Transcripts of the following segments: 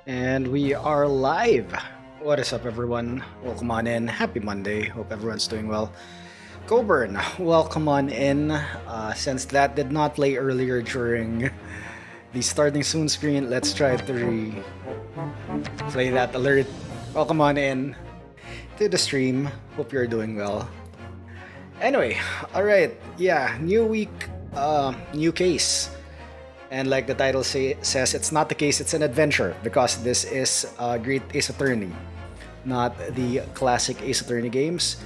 And we are live. What is up, everyone? Welcome on in. Happy Monday. Hope everyone's doing well. Coburn, welcome on in. Since that did not play earlier during the starting soon screen, let's try to play that alert. Welcome on in to the stream. Hope you're doing well. Anyway, alright. Yeah, new week, new case. And like the title says, it's not the case, it's an adventure, because this is Great Ace Attorney, not the classic Ace Attorney games.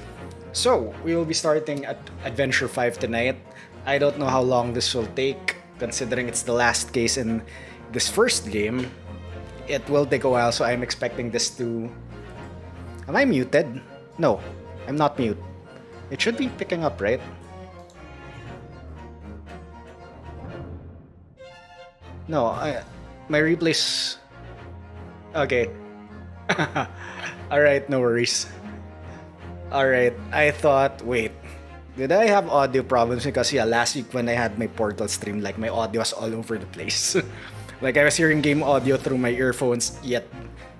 So, we will be starting at Adventure 5 tonight. I don't know how long this will take, considering it's the last case in this first game. It will take a while, so I'm expecting this to... Am I muted? No, I'm not mute. It should be picking up, right? No, my replays... Okay. Alright, no worries. Alright, I thought... Wait. Did I have audio problems? Because yeah, last week when I had my Portal stream, like my audio was all over the place. Like I was hearing game audio through my earphones, yet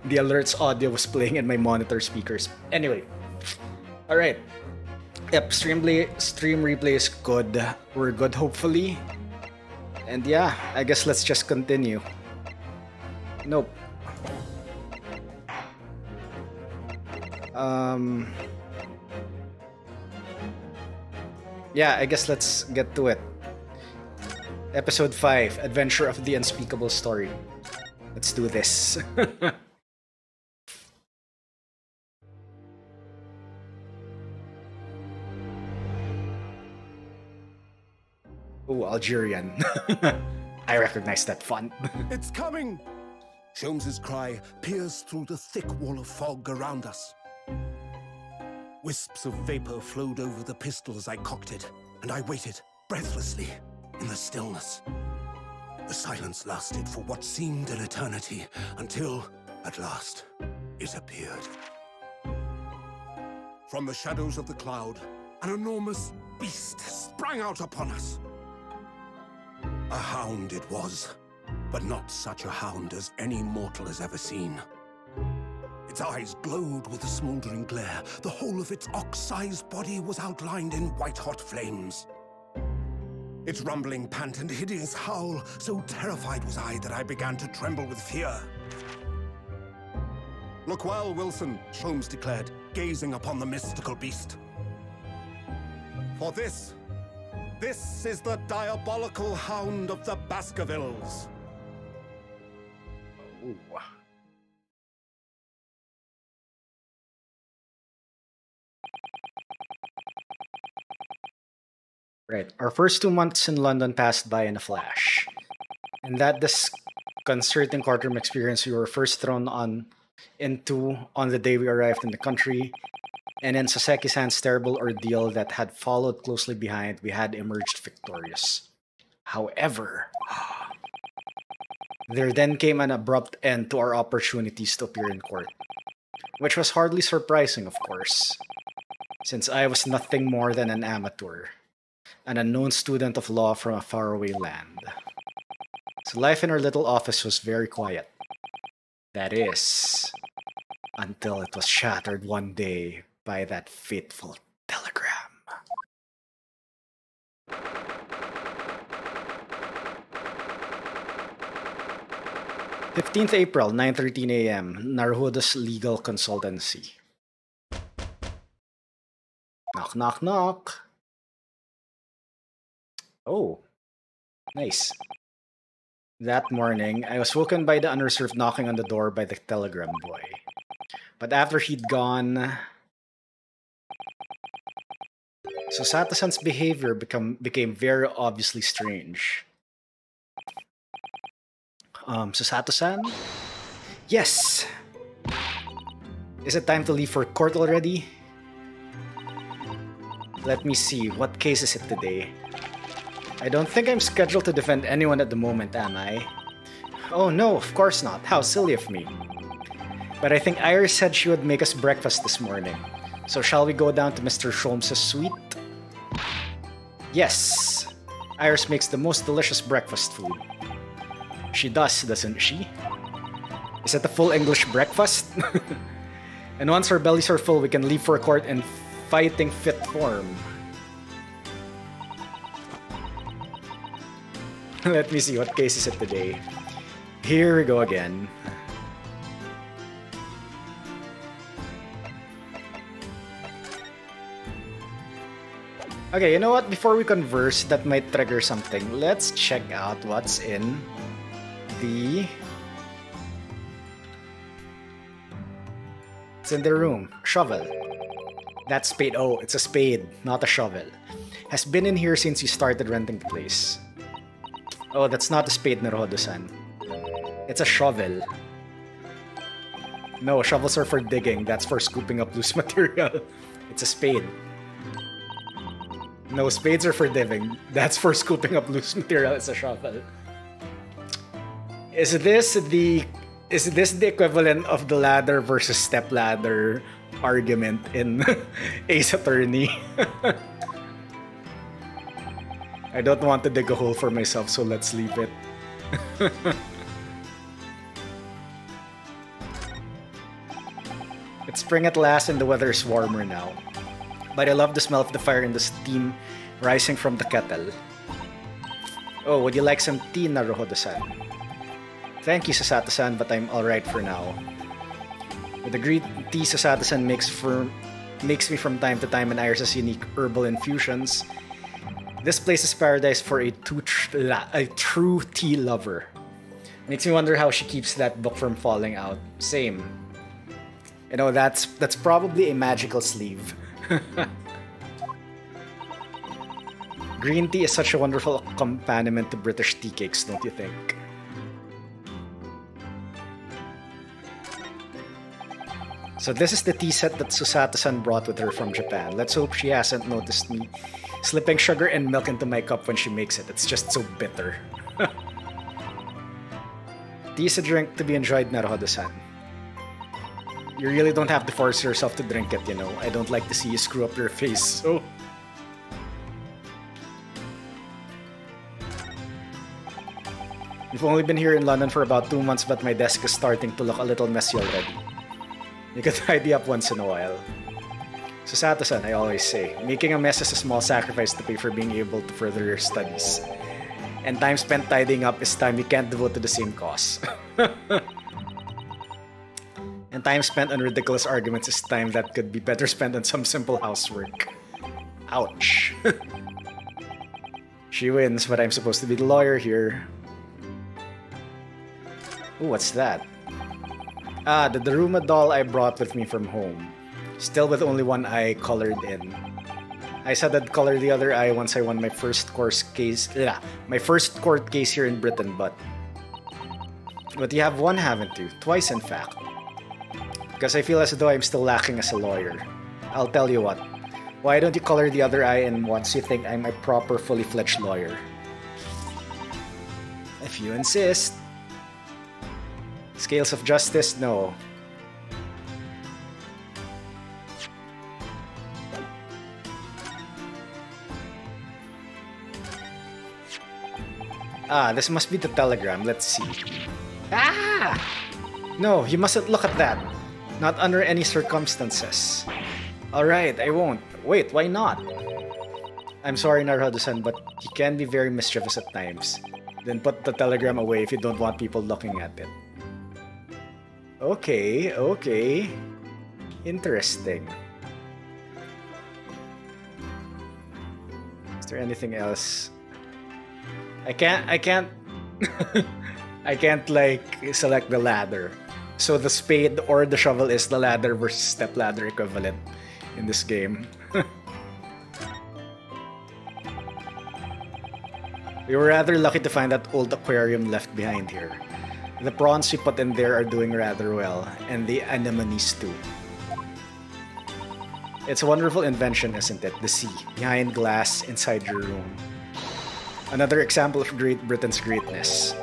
the alerts audio was playing in my monitor speakers. Anyway. Alright. Yep, stream replay is good. We're good, hopefully. And yeah, I guess let's just continue. Nope. Yeah, I guess let's get to it. Episode 5, Adventure of the Unspeakable Story. Let's do this. Oh, Algerian. I recognize that font. It's coming! Sholmes's cry pierced through the thick wall of fog around us. Wisps of vapor flowed over the pistol as I cocked it, and I waited, breathlessly, in the stillness. The silence lasted for what seemed an eternity, until, at last, it appeared. From the shadows of the cloud, an enormous beast sprang out upon us. A hound it was, but not such a hound as any mortal has ever seen. Its eyes glowed with a smoldering glare. The whole of its ox-sized body was outlined in white-hot flames. Its rumbling pant and hideous howl, so terrified was I that I began to tremble with fear. "Look well, Wilson," Sholmes declared, gazing upon the mystical beast. "For this is the diabolical hound of the Baskervilles." Ooh. Right, our first 2 months in London passed by in a flash. In that disconcerting courtroom experience we were first thrown into on the day we arrived in the country, and in Saseki-san's terrible ordeal that had followed closely behind, we had emerged victorious. However, there then came an abrupt end to our opportunities to appear in court. Which was hardly surprising, of course, since I was nothing more than an amateur, an unknown student of law from a faraway land. So life in our little office was very quiet. That is, until it was shattered one day by that fateful telegram. 15th April, 9:13 a.m., Naruhodo's Legal Consultancy. Knock, knock, knock. Oh, nice. That morning, I was woken by the unreserved knocking on the door by the telegram boy. But after he'd gone... Susato-san's behavior became very obviously strange. Susato-san? Yes! Is it time to leave for court already? Let me see, what case is it today? I don't think I'm scheduled to defend anyone at the moment, am I? Oh no, of course not. How silly of me. But I think Iris said she would make us breakfast this morning. So shall we go down to Mr. Sholmes' suite? Yes! Iris makes the most delicious breakfast food. She does, doesn't she? Is it a full English breakfast? And once our bellies are full, we can leave for court in fighting fit form. Let me see, what case is it today? Here we go again. Okay, you know what? Before we converse, that might trigger something. Let's check out what's in the... It's in the room. Shovel. That's spade. Oh, it's a spade, not a shovel. Has been in here since you started renting the place. Oh, that's not a spade, Naruhodo-san. It's a shovel. No, shovels are for digging. That's for scooping up loose material. It's a spade. No, spades are for digging. That's for scooping up loose material. It's a shovel. Is this the equivalent of the ladder versus step ladder argument in Ace Attorney? I don't want to dig a hole for myself, so let's leave it. It's spring at last and the weather is warmer now. But I love the smell of the fire and the steam rising from the kettle. Oh, would you like some tea, Naruhodo-san? Thank you, Sasato-san, but I'm alright for now. With the green tea Sasato-san makes me from time to time and Iris' unique herbal infusions, this place is paradise for a true tea lover. Makes me wonder how she keeps that book from falling out. Same. You know, that's probably a magical sleeve. Green tea is such a wonderful accompaniment to British tea cakes, don't you think? So this is the tea set that Susato-san brought with her from Japan. Let's hope she hasn't noticed me slipping sugar and milk into my cup when she makes it. It's just so bitter. Tea is a drink to be enjoyed, Naruhodo-san. You really don't have to force yourself to drink it, you know. I don't like to see you screw up your face, so... We've only been here in London for about 2 months, but my desk is starting to look a little messy already. You can tidy up once in a while. Susato-san, I always say, making a mess is a small sacrifice to pay for being able to further your studies. And time spent tidying up is time you can't devote to the same cause. And time spent on ridiculous arguments is time that could be better spent on some simple housework. Ouch. She wins, but I'm supposed to be the lawyer here. Ooh, what's that? Ah, the Daruma doll I brought with me from home. Still with only one eye colored in. I said I'd color the other eye once I won my first court case here in Britain, but you have one, haven't you? Twice, in fact. Because I feel as though I'm still lacking as a lawyer. I'll tell you what. Why don't you color the other eye in once you think I'm a proper, fully fledged lawyer? If you insist. Scales of justice? No. Ah, this must be the telegram. Let's see. Ah! No, you mustn't look at that. Not under any circumstances. Alright, I won't. Wait, why not? I'm sorry, Naruhodo-san, but you can be very mischievous at times. Then put the telegram away if you don't want people looking at it. Okay, okay. Interesting. Is there anything else? I can't I can't like select the ladder. So the spade or the shovel is the ladder versus step ladder equivalent in this game. We were rather lucky to find that old aquarium left behind here. The prawns we put in there are doing rather well, and the anemones too. It's a wonderful invention, isn't it? The sea, behind glass, inside your room. Another example of Great Britain's greatness.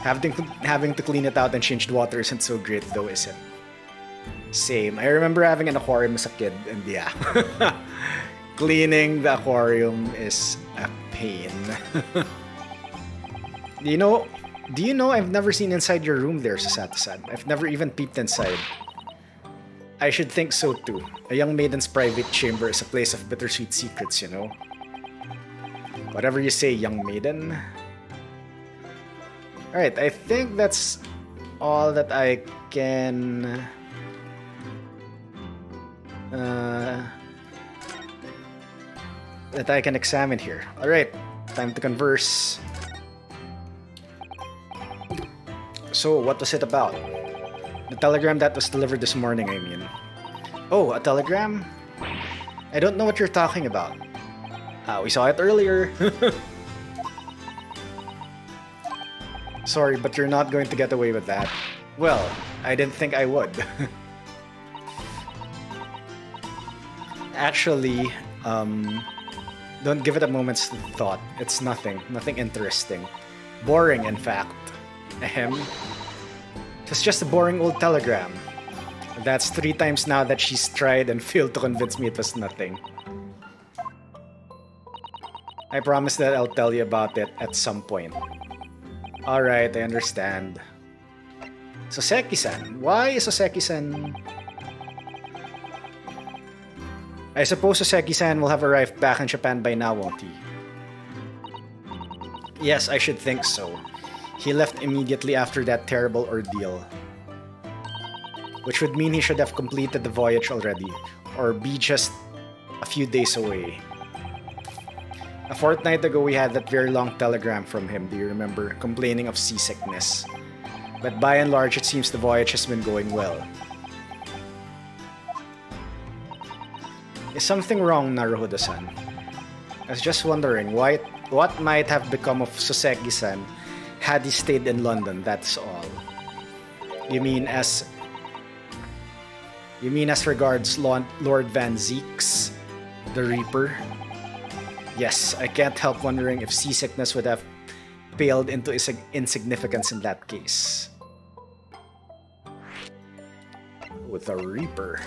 Having to clean it out and change the water isn't so great though, is it? Same. I remember having an aquarium as a kid, and yeah. Cleaning the aquarium is a pain. You know, Do you know I've never seen inside your room there, Susato-san? I've never even peeped inside. I should think so too. A young maiden's private chamber is a place of bittersweet secrets, you know? Whatever you say, young maiden. Alright, I think that's all that I can... that I can examine here. Alright, time to converse. So, what was it about? The telegram that was delivered this morning, I mean. Oh, a telegram? I don't know what you're talking about. We saw it earlier. Sorry, but you're not going to get away with that. Well, I didn't think I would. Actually, don't give it a moment's thought. It's nothing. Nothing interesting. Boring, in fact. Ahem. It's just a boring old telegram. That's 3 times now that she's tried and failed to convince me it was nothing. I promise that I'll tell you about it at some point. Alright, I understand. Soseki-san. Why is Soseki-san... I suppose Soseki-san will have arrived back in Japan by now, won't he? Yes, I should think so. He left immediately after that terrible ordeal. Which would mean he should have completed the voyage already, or be just a few days away. A fortnight ago we had that very long telegram from him, do you remember? Complaining of seasickness. But by and large it seems the voyage has been going well. Is something wrong, Naruhodo-san? I was just wondering what might have become of Soseki-san had he stayed in London, that's all. You mean as regards Lord Van Zeeks, the Reaper? Yes, I can't help wondering if seasickness would have paled into insignificance in that case. With a Reaper.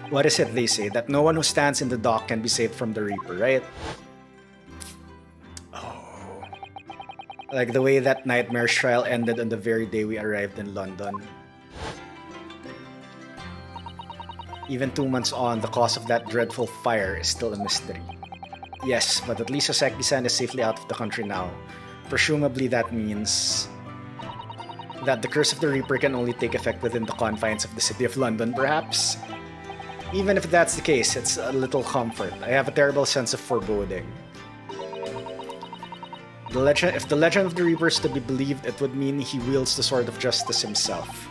What is it they say? That no one who stands in the dock can be saved from the Reaper, right? Like the way that nightmare's trial ended on the very day we arrived in London. Even 2 months on, the cause of that dreadful fire is still a mystery. Yes, but at least Soseki-san is safely out of the country now. Presumably that means that the curse of the Reaper can only take effect within the confines of the city of London, perhaps? Even if that's the case, it's a little comfort. I have a terrible sense of foreboding. If the legend of the Reaper is to be believed, it would mean he wields the Sword of Justice himself.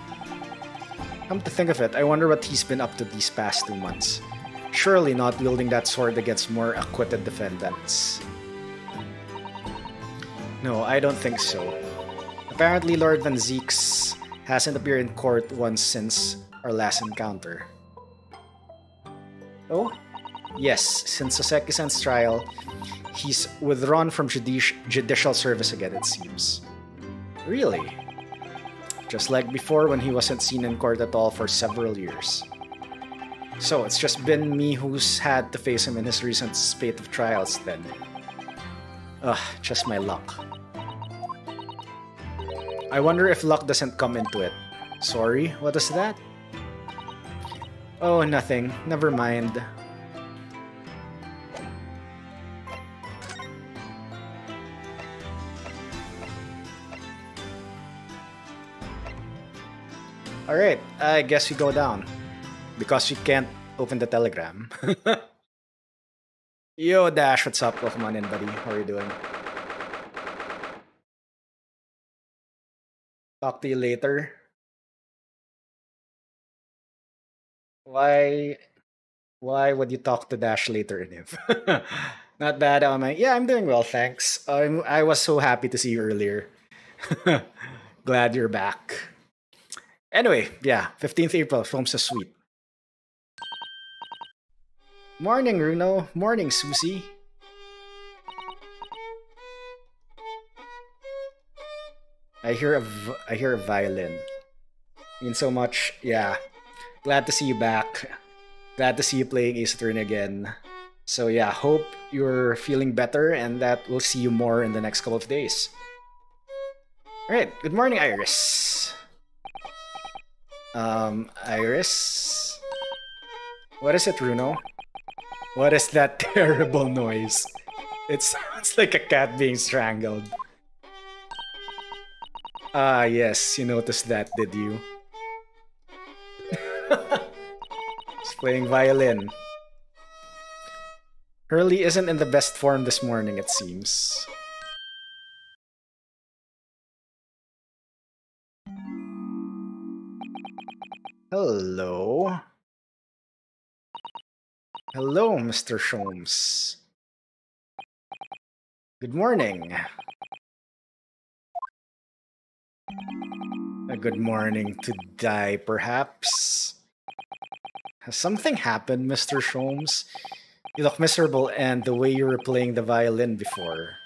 Come to think of it, I wonder what he's been up to these past 2 months. Surely not wielding that sword against more acquitted defendants. No, I don't think so. Apparently Lord Van Zeeks hasn't appeared in court once since our last encounter. Oh? Yes, since Soseki-san's trial, he's withdrawn from judicial service again, it seems. Really? Just like before when he wasn't seen in court at all for several years. So it's just been me who's had to face him in his recent spate of trials then. Ugh, just my luck. I wonder if luck doesn't come into it. Sorry, what is that? Oh, nothing. Never mind. Alright, I guess we go down. Because we can't open the telegram. Yo, Dash, what's up? Welcome on in, buddy. How are you doing? Talk to you later. Why would you talk to Dash later, Niv? Not bad, yeah, I'm doing well, thanks. I was so happy to see you earlier. Glad you're back. Anyway, yeah, 15th April, film's so sweet. Morning, Runo. Morning, Susie. I hear a violin. Means so much, yeah. Glad to see you back. Glad to see you playing Ace Attorney again. So yeah, hope you're feeling better and that we'll see you more in the next couple of days. Alright, good morning, Iris. Iris? What is it, Runo? What is that terrible noise? It sounds like a cat being strangled. Ah, yes, you noticed that, did you? He's playing violin. Hurley isn't in the best form this morning, it seems. Hello. Hello, Mr. Sholmes. Good morning. A good morning to die, perhaps. Has something happened, Mr. Sholmes? You look miserable, and the way you were playing the violin before.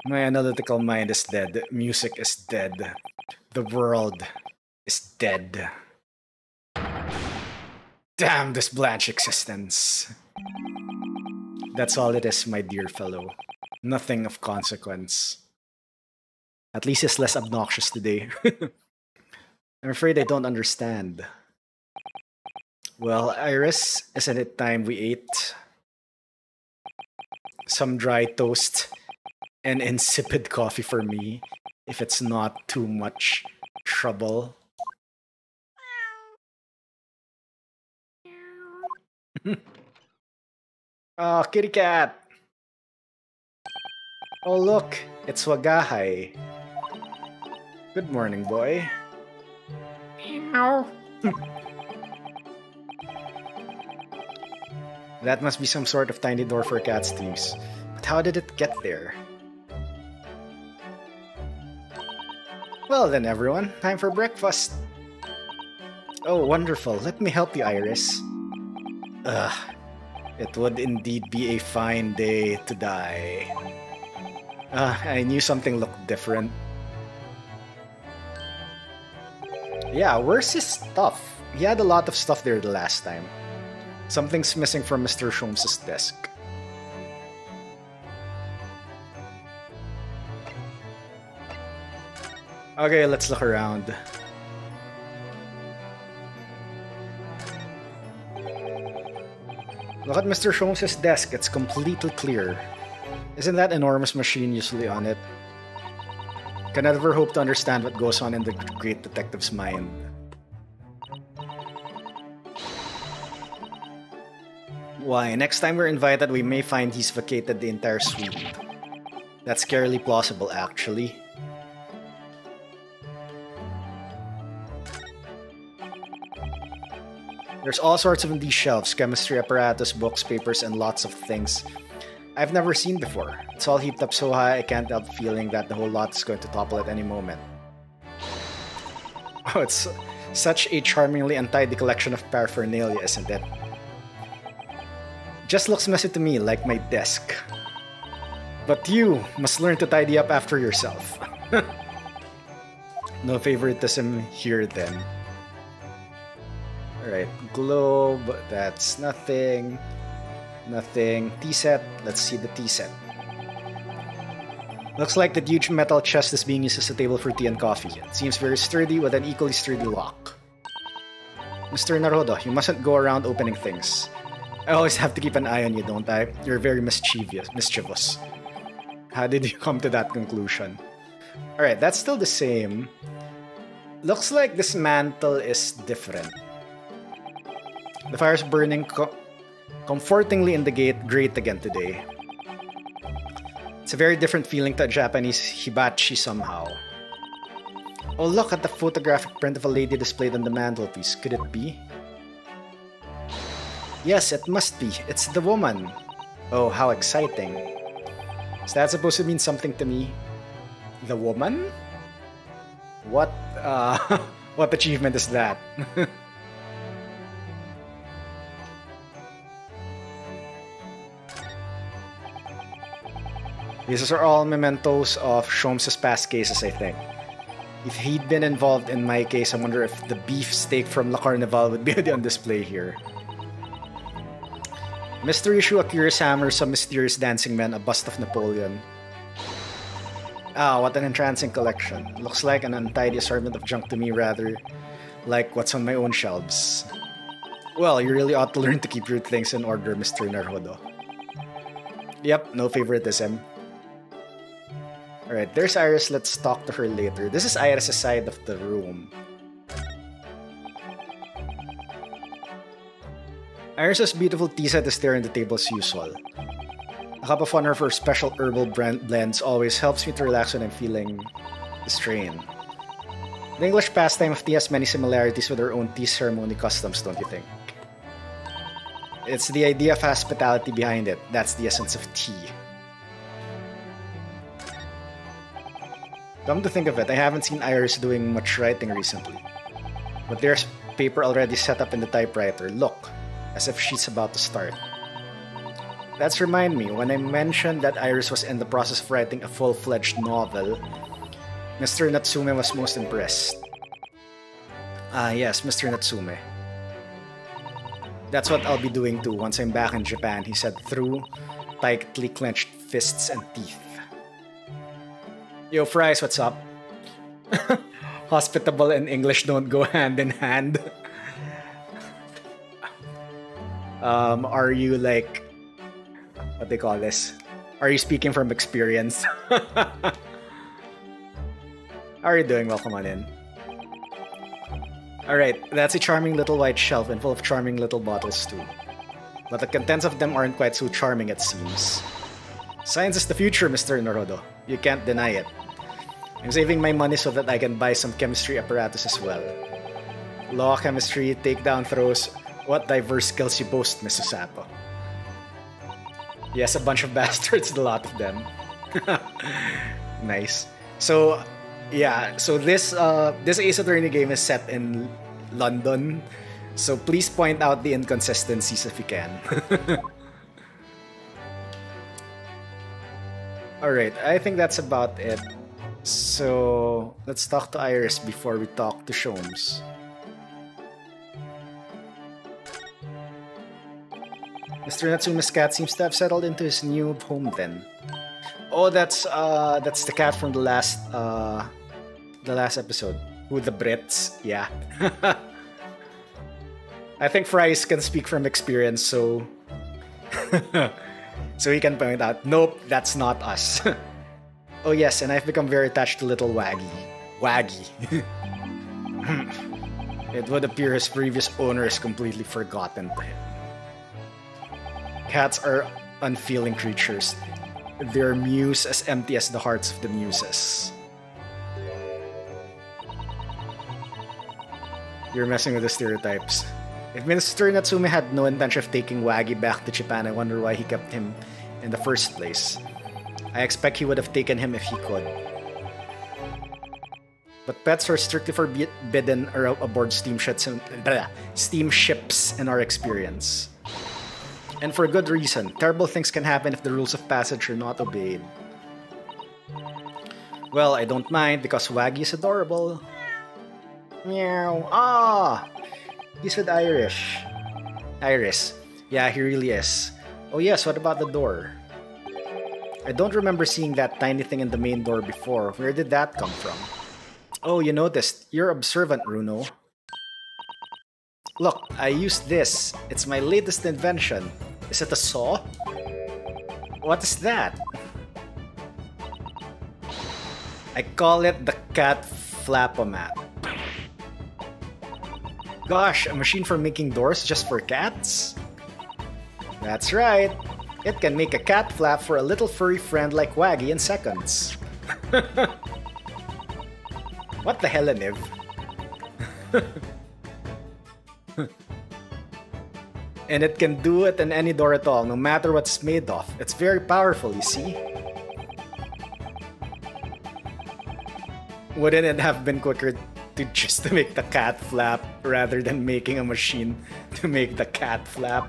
My analytical mind is dead. Music is dead. The world is dead. Damn this blanche existence. That's all it is, my dear fellow. Nothing of consequence. At least it's less obnoxious today. I'm afraid I don't understand. Well, Iris, isn't it time we ate? Some dry toast and insipid coffee for me, if it's not too much trouble. Oh, kitty cat! Oh look, it's Wagahay. Good morning, boy. Meow. That must be some sort of tiny door for cat streams. But how did it get there? Well then, everyone, time for breakfast. Oh, wonderful. Let me help you, Iris. Ugh. It would indeed be a fine day to die. I knew something looked different. Yeah, where's his stuff? He had a lot of stuff there the last time. Something's missing from Mr. Sholmes' desk. Okay, let's look around. Look at Mr. Sholmes' desk, it's completely clear. Isn't that enormous machine usually on it? Can never hope to understand what goes on in the great detective's mind. Why, next time we're invited, we may find he's vacated the entire suite. That's scarily plausible, actually. There's all sorts of these shelves, chemistry apparatus, books, papers, and lots of things I've never seen before. It's all heaped up so high I can't help feeling that the whole lot is going to topple at any moment. Oh, it's such a charmingly untidy collection of paraphernalia, isn't it? Just looks messy to me, like my desk. But you must learn to tidy up after yourself. No favoritism here then. Alright, globe, that's nothing. Nothing. Tea set, let's see the tea set. Looks like the huge metal chest is being used as a table for tea and coffee. It seems very sturdy with an equally sturdy lock. Mr. Narodo, you mustn't go around opening things. I always have to keep an eye on you, don't I? You're very mischievous. How did you come to that conclusion? Alright, that's still the same. Looks like this mantle is different. The fire's burning comfortingly in the grate again today. It's a very different feeling to a Japanese hibachi somehow. Oh, look at the photographic print of a lady displayed on the mantelpiece. Could it be? Yes, it must be. It's the woman. Oh, how exciting. Is that supposed to mean something to me? The woman? What, what achievement is that? These are all mementos of Sholmes' past cases, I think. If he'd been involved in my case, I wonder if the beef steak from La Carnival would be on display here. Mystery issue, a curious hammer, some mysterious dancing men, a bust of Napoleon. Ah, what an entrancing collection. Looks like an untidy assortment of junk to me, rather like what's on my own shelves. Well, you really ought to learn to keep your things in order, Mr. Naruhodo. Yep, no favoritism. Alright, there's Iris. Let's talk to her later. This is Iris' side of the room. Iris' beautiful tea set is there on the table as usual. A cup of one of her special herbal blends always helps me to relax when I'm feeling the strain. The English pastime of tea has many similarities with our own tea ceremony customs, don't you think? It's the idea of hospitality behind it. That's the essence of tea. Come to think of it, I haven't seen Iris doing much writing recently. But there's paper already set up in the typewriter. Look, as if she's about to start. That's remind me, when I mentioned that Iris was in the process of writing a full-fledged novel, Mr. Natsume was most impressed. Ah yes, Mr. Natsume. That's what I'll be doing too once I'm back in Japan, he said through tightly clenched fists and teeth. Yo, Fries, what's up? Hospitable and English don't go hand in hand. Are you like... what they call this? Are you speaking from experience? How are you doing? Welcome on in. Alright, that's a charming little white shelf and full of charming little bottles too. But the contents of them aren't quite so charming, it seems. Science is the future, Mr. Naruhodo. You can't deny it. I'm saving my money so that I can buy some chemistry apparatus as well. Law, chemistry, takedown throws. What diverse skills you boast, Miss Usapo. Yes, a bunch of bastards, a lot of them. Nice. So, yeah, so this Ace Attorney game is set in London. So please point out the inconsistencies if you can. Alright, I think that's about it. So, let's talk to Iris before we talk to Sholmes. Mr. Natsume's cat seems to have settled into his new home then. Oh, that's the cat from the last episode. Who, the Brits? Yeah. I think Fries can speak from experience, so so he can point out, nope, that's not us. Oh yes, and I've become very attached to little Waggy. Waggy. It would appear his previous owner is completely forgotten to him. Cats are unfeeling creatures. Their mews as empty as the hearts of the muses. You're messing with the stereotypes. If Mr. Natsume had no intention of taking Waggy back to Japan, I wonder why he kept him in the first place. I expect he would have taken him if he could. But pets are strictly forbidden aboard steamships in our experience. And for good reason. Terrible things can happen if the rules of passage are not obeyed. Well, I don't mind because Waggy is adorable. Meow. Ah! He said Irish. Iris. Yeah, he really is. Oh yes, what about the door? I don't remember seeing that tiny thing in the main door before. Where did that come from? Oh, you noticed. You're observant, Runo. Look, I used this. It's my latest invention. Is it a saw? What is that? I call it the cat flapomat. Gosh, a machine for making doors just for cats? That's right. It can make a cat flap for a little furry friend like Waggy in seconds. What the hell, Niv? And it can do it in any door at all, no matter what it's made of. It's very powerful, you see? Wouldn't it have been quicker to just to make the cat flap rather than making a machine to make the cat flap?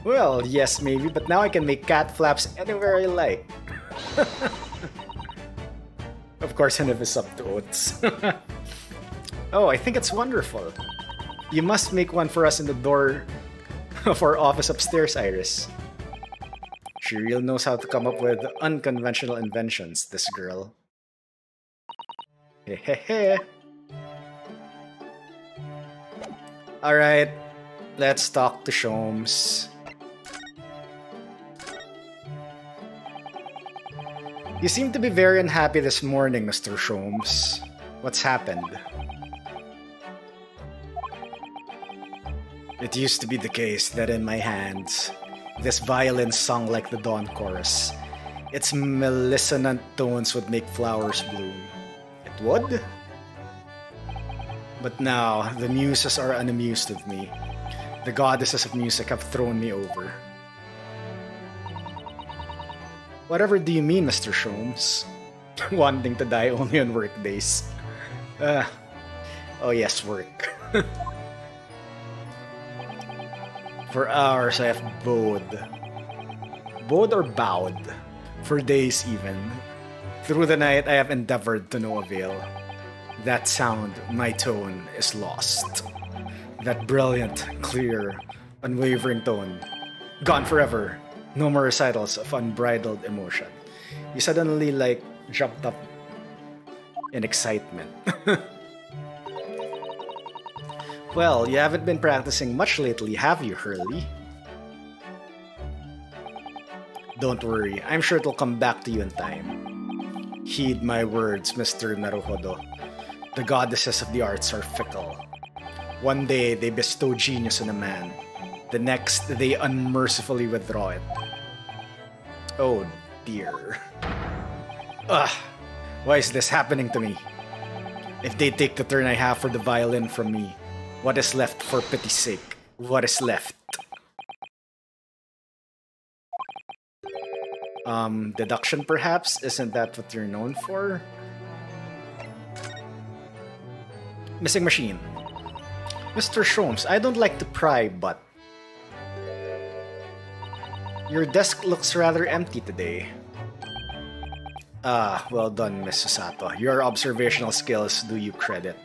Well, yes, maybe, but now I can make cat flaps anywhere I like. Of course, Niv is up to oats. Oh, I think it's wonderful. You must make one for us in the door of our office upstairs, Iris. She really knows how to come up with unconventional inventions, this girl. Hehehe. Alright, let's talk to Sholmes. You seem to be very unhappy this morning, Mr. Sholmes. What's happened? It used to be the case that in my hands, this violin sung like the dawn chorus. Its mellissonant tones would make flowers bloom. It would? But now, the muses are unamused with me. The goddesses of music have thrown me over. Whatever do you mean, Mr. Sholmes? Wanting to die only on work days. Oh yes, work. For hours I have bowed. Bowed or bowed? For days even. Through the night I have endeavored to no avail. That sound, my tone, is lost. That brilliant, clear, unwavering tone. Gone forever. No more recitals of unbridled emotion. You suddenly, jumped up in excitement. Well, you haven't been practicing much lately, have you, Hurley? Don't worry, I'm sure it'll come back to you in time. Heed my words, Mr. Naruhodo. The goddesses of the arts are fickle. One day, they bestow genius on a man. The next, they unmercifully withdraw it. Oh dear. Ugh, why is this happening to me? If they take the turn I have for the violin from me, what is left for pity's sake? What is left? Deduction perhaps? Isn't that what you're known for? Missing machine. Mr. Sholmes, I don't like to pry, but your desk looks rather empty today. Ah, well done, Miss Susato. Your observational skills do you credit.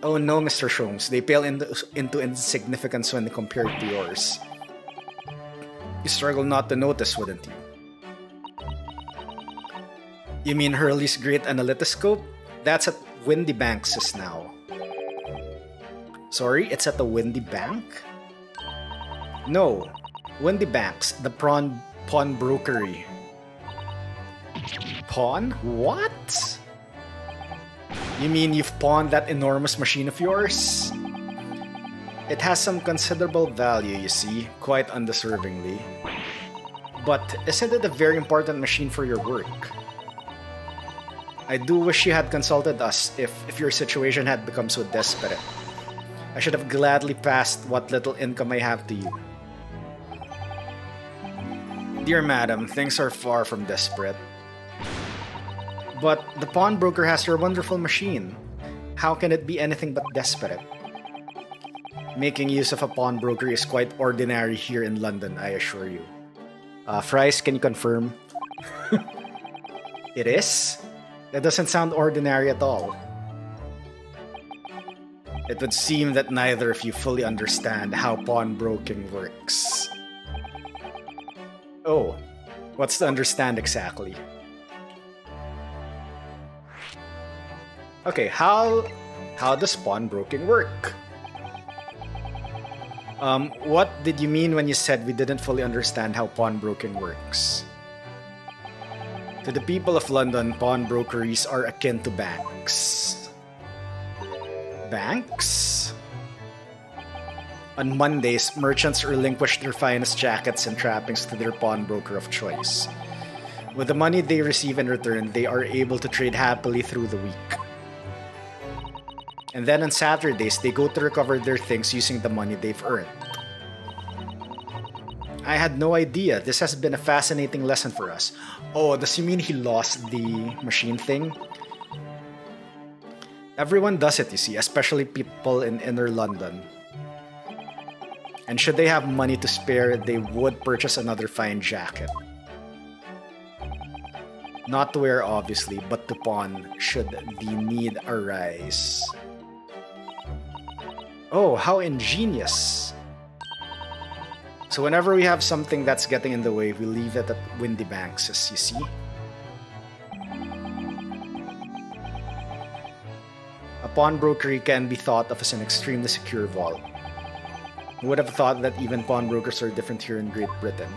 Oh no, Mr. Sholmes, they pale into insignificance when compared to yours. You struggle not to notice, wouldn't you? You mean Hurley's great analytoscope? That's at Windy Banks' now. Sorry, it's at the Windy Bank? No, Windy Banks, the pawnbrokery. Pawn? What? You mean you've pawned that enormous machine of yours? It has some considerable value, you see, quite undeservingly. But isn't it a very important machine for your work? I do wish you had consulted us if your situation had become so desperate. I should have gladly passed what little income I have to you. Dear madam, things are far from desperate. But the pawnbroker has your wonderful machine. How can it be anything but desperate? Making use of a pawnbroker is quite ordinary here in London, I assure you. Fries, can you confirm? It is? That doesn't sound ordinary at all. It would seem that neither of you fully understand how pawnbroking works. Oh, what's to understand exactly? Okay, how does pawnbroking work? What did you mean when you said we didn't fully understand how pawnbroking works? To the people of London, pawnbrokeries are akin to banks. Banks? On Mondays, merchants relinquish their finest jackets and trappings to their pawnbroker of choice. With the money they receive in return, they are able to trade happily through the week. And then on Saturdays, they go to recover their things using the money they've earned. I had no idea. This has been a fascinating lesson for us. Oh, does he mean he lost the machine thing? Everyone does it, you see, especially people in inner London. And should they have money to spare, they would purchase another fine jacket. Not to wear, obviously, but to pawn should the need arise. Oh, how ingenious. So whenever we have something that's getting in the way, we leave it at Windy Banks, as you see. A pawnbroker can be thought of as an extremely secure vault. Who would have thought that even pawnbrokers are different here in Great Britain?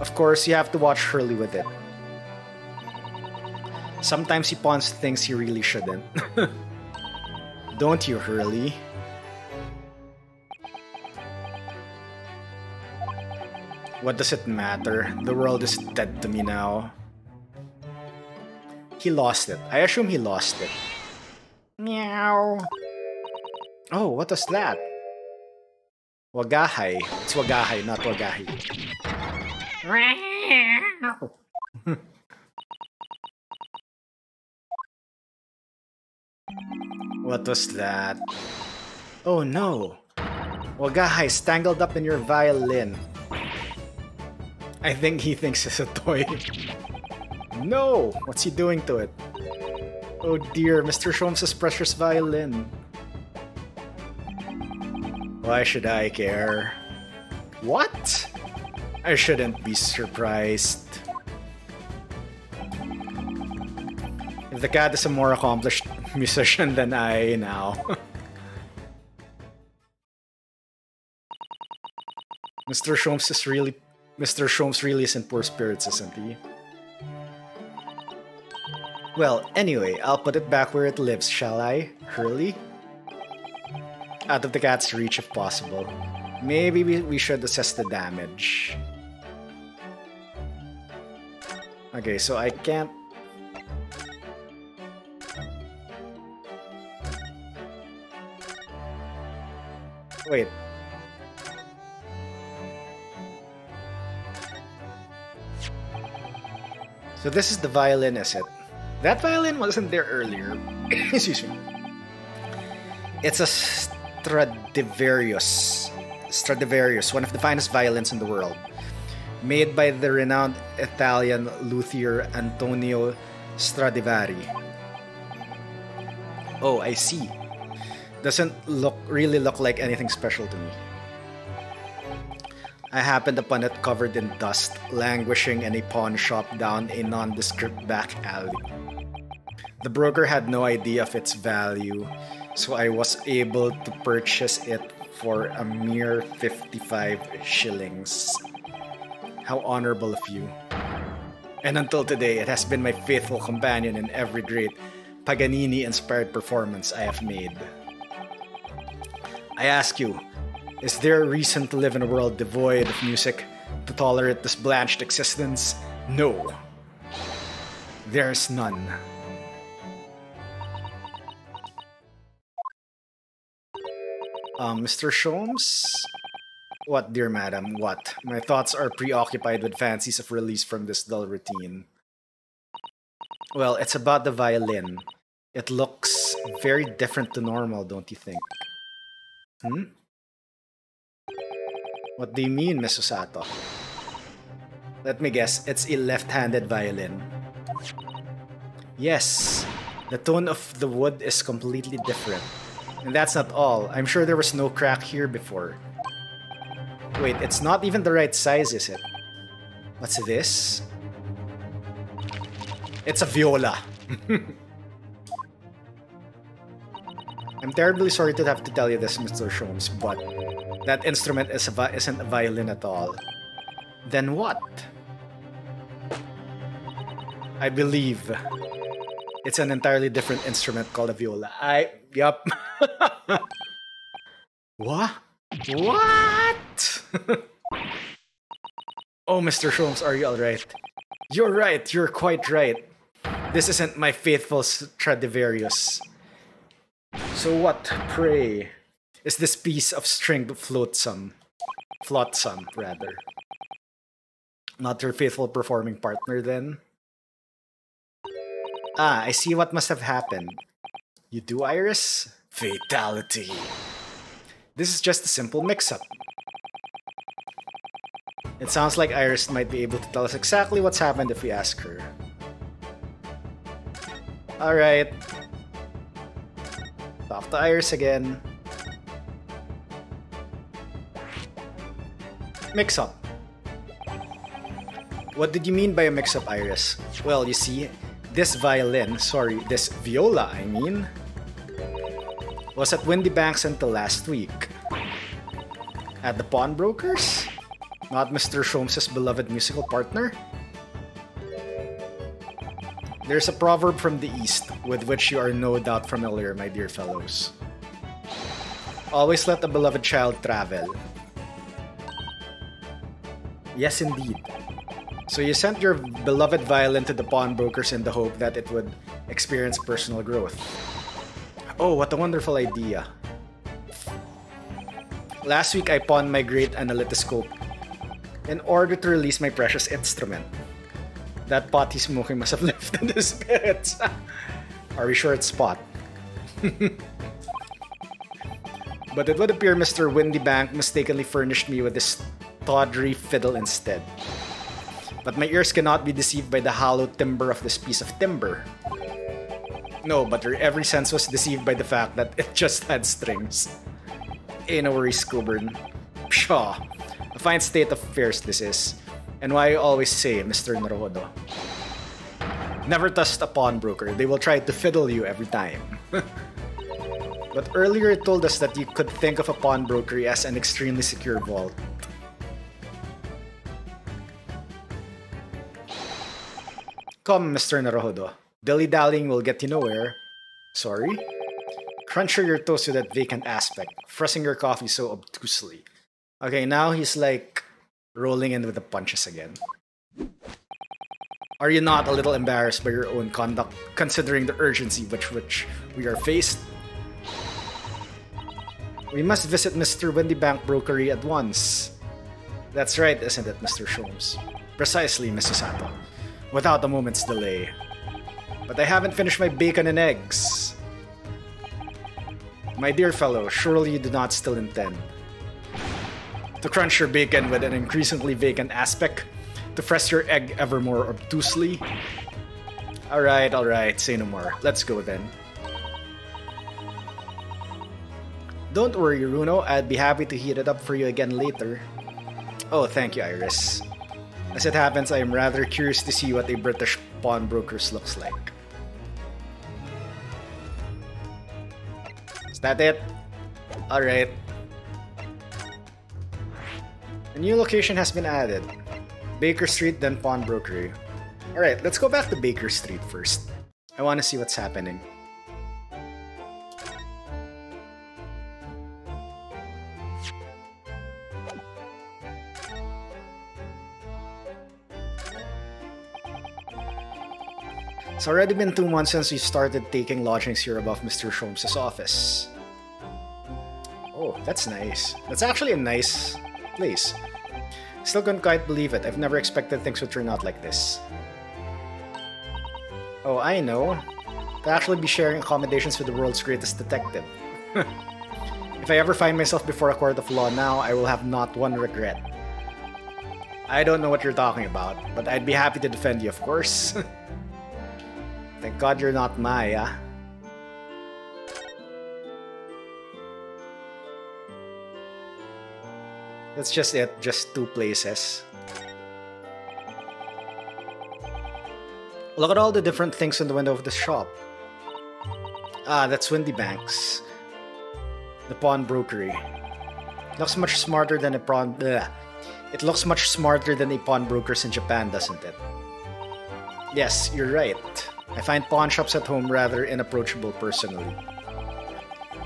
Of course, you have to watch Hurley with it. Sometimes he pawns things he really shouldn't. Don't you, Hurley? What does it matter? The world is dead to me now. He lost it. I assume he lost it. Meow. Oh, what was that? Wagahay. It's Wagahay, not Wagahi. What was that? Oh no! Wagahay is tangled up in your violin. I think he thinks it's a toy. No! What's he doing to it? Oh dear, Mr. Sholmes' precious violin. Why should I care? What? I shouldn't be surprised. If the cat is a more accomplished musician than I now. Mr. Sholmes really is in poor spirits, isn't he? Well, anyway, I'll put it back where it lives, shall I, Hurley? Out of the cat's reach if possible. Maybe we should assess the damage. Okay, so I can't... Wait. So this is the violin, is it? That violin wasn't there earlier. Excuse me. It's a Stradivarius. Stradivarius, one of the finest violins in the world. Made by the renowned Italian luthier Antonio Stradivari. Oh, I see. Doesn't really look like anything special to me. I happened upon it covered in dust, languishing in a pawn shop down a nondescript back alley. The broker had no idea of its value, so I was able to purchase it for a mere 55 shillings. How honorable of you. And until today, it has been my faithful companion in every great Paganini-inspired performance I have made. I ask you, is there a reason to live in a world devoid of music to tolerate this blanched existence? No. There's none. Mr. Sholmes? What, dear madam, what? My thoughts are preoccupied with fancies of release from this dull routine. Well, it's about the violin. It looks very different to normal, don't you think? Hmm? What do you mean, Miss Osato? Let me guess, it's a left-handed violin. Yes, the tone of the wood is completely different. And that's not all. I'm sure there was no crack here before. Wait, it's not even the right size, is it? What's this? It's a viola. I'm terribly sorry to have to tell you this, Mr. Sholmes, but that instrument isn't a violin at all. Then what? I believe it's an entirely different instrument called a viola. Yup. What? What? Oh, Mr. Sholmes, are you alright? You're right, you're quite right. This isn't my faithful Stradivarius. So what, pray, is this piece of stringed flotsam, rather? Not your faithful performing partner, then? Ah, I see what must have happened. You do, Iris? Fatality. This is just a simple mix-up. It sounds like Iris might be able to tell us exactly what's happened if we ask her. Alright, Talk to Iris again. Mix-up. What did you mean by a mix-up, Iris? Well, you see, this this viola, I mean, was at Windy Banks until last week. At the pawnbrokers? Not Mr. Sholmes' beloved musical partner? There's a proverb from the East, with which you are no doubt familiar, my dear fellows. Always let a beloved child travel. Yes, indeed. So you sent your beloved violin to the pawnbrokers in the hope that it would experience personal growth. Oh, what a wonderful idea. Last week I pawned my great analytoscope in order to release my precious instrument. That pot he's smoking must have lifted his spirits. Are we sure it's pot? But it would appear Mr. Windybank mistakenly furnished me with this tawdry fiddle instead. But my ears cannot be deceived by the hollow timbre of this piece of timber. No, but your every sense was deceived by the fact that it just had strings. Ain't no worries, Coburn. Pshaw. A fine state of affairs this is. And why I always say, Mr. Naruhodo. Never trust a pawnbroker. They will try to fiddle you every time. But earlier it told us that you could think of a pawnbroker as an extremely secure vault. Come, Mr. Naruhodo. Dilly-dallying will get you nowhere. Sorry? Cruncher your toast with that vacant aspect, fussing your coffee so obtusely. Okay, now he's like rolling in with the punches again. Are you not a little embarrassed by your own conduct, considering the urgency with which we are faced? We must visit Mr. Windybank Brokery at once. That's right, isn't it, Mr. Sholmes? Precisely, Mrs. Sato. Without a moment's delay. But I haven't finished my bacon and eggs. My dear fellow, surely you do not still intend to crunch your bacon with an increasingly vacant aspect, to press your egg ever more obtusely? Alright, say no more. Let's go then. Don't worry, Runo, I'd be happy to heat it up for you again later. Oh, thank you, Iris. As it happens, I am rather curious to see what a British pawnbroker's looks like. Is that it? Alright. A new location has been added. Baker Street, then pawnbrokery. Alright, let's go back to Baker Street first. I want to see what's happening. It's already been 2 months since we started taking lodgings here above Mr. Sholmes' office. Oh, that's nice. That's actually a nice place. Still can't quite believe it. I've never expected things would turn out like this. Oh, I know. To actually be sharing accommodations with the world's greatest detective. If I ever find myself before a court of law now, I will have not one regret. I don't know what you're talking about, but I'd be happy to defend you, of course. Thank God you're not Maya. That's just it, just 2 places. Look at all the different things in the window of the shop. Ah, that's Windybank's. The pawnbrokery. Looks much smarter than a pawn. Bleh. It looks much smarter than a pawnbrokers in Japan, doesn't it? Yes, you're right. I find pawn shops at home rather inapproachable personally.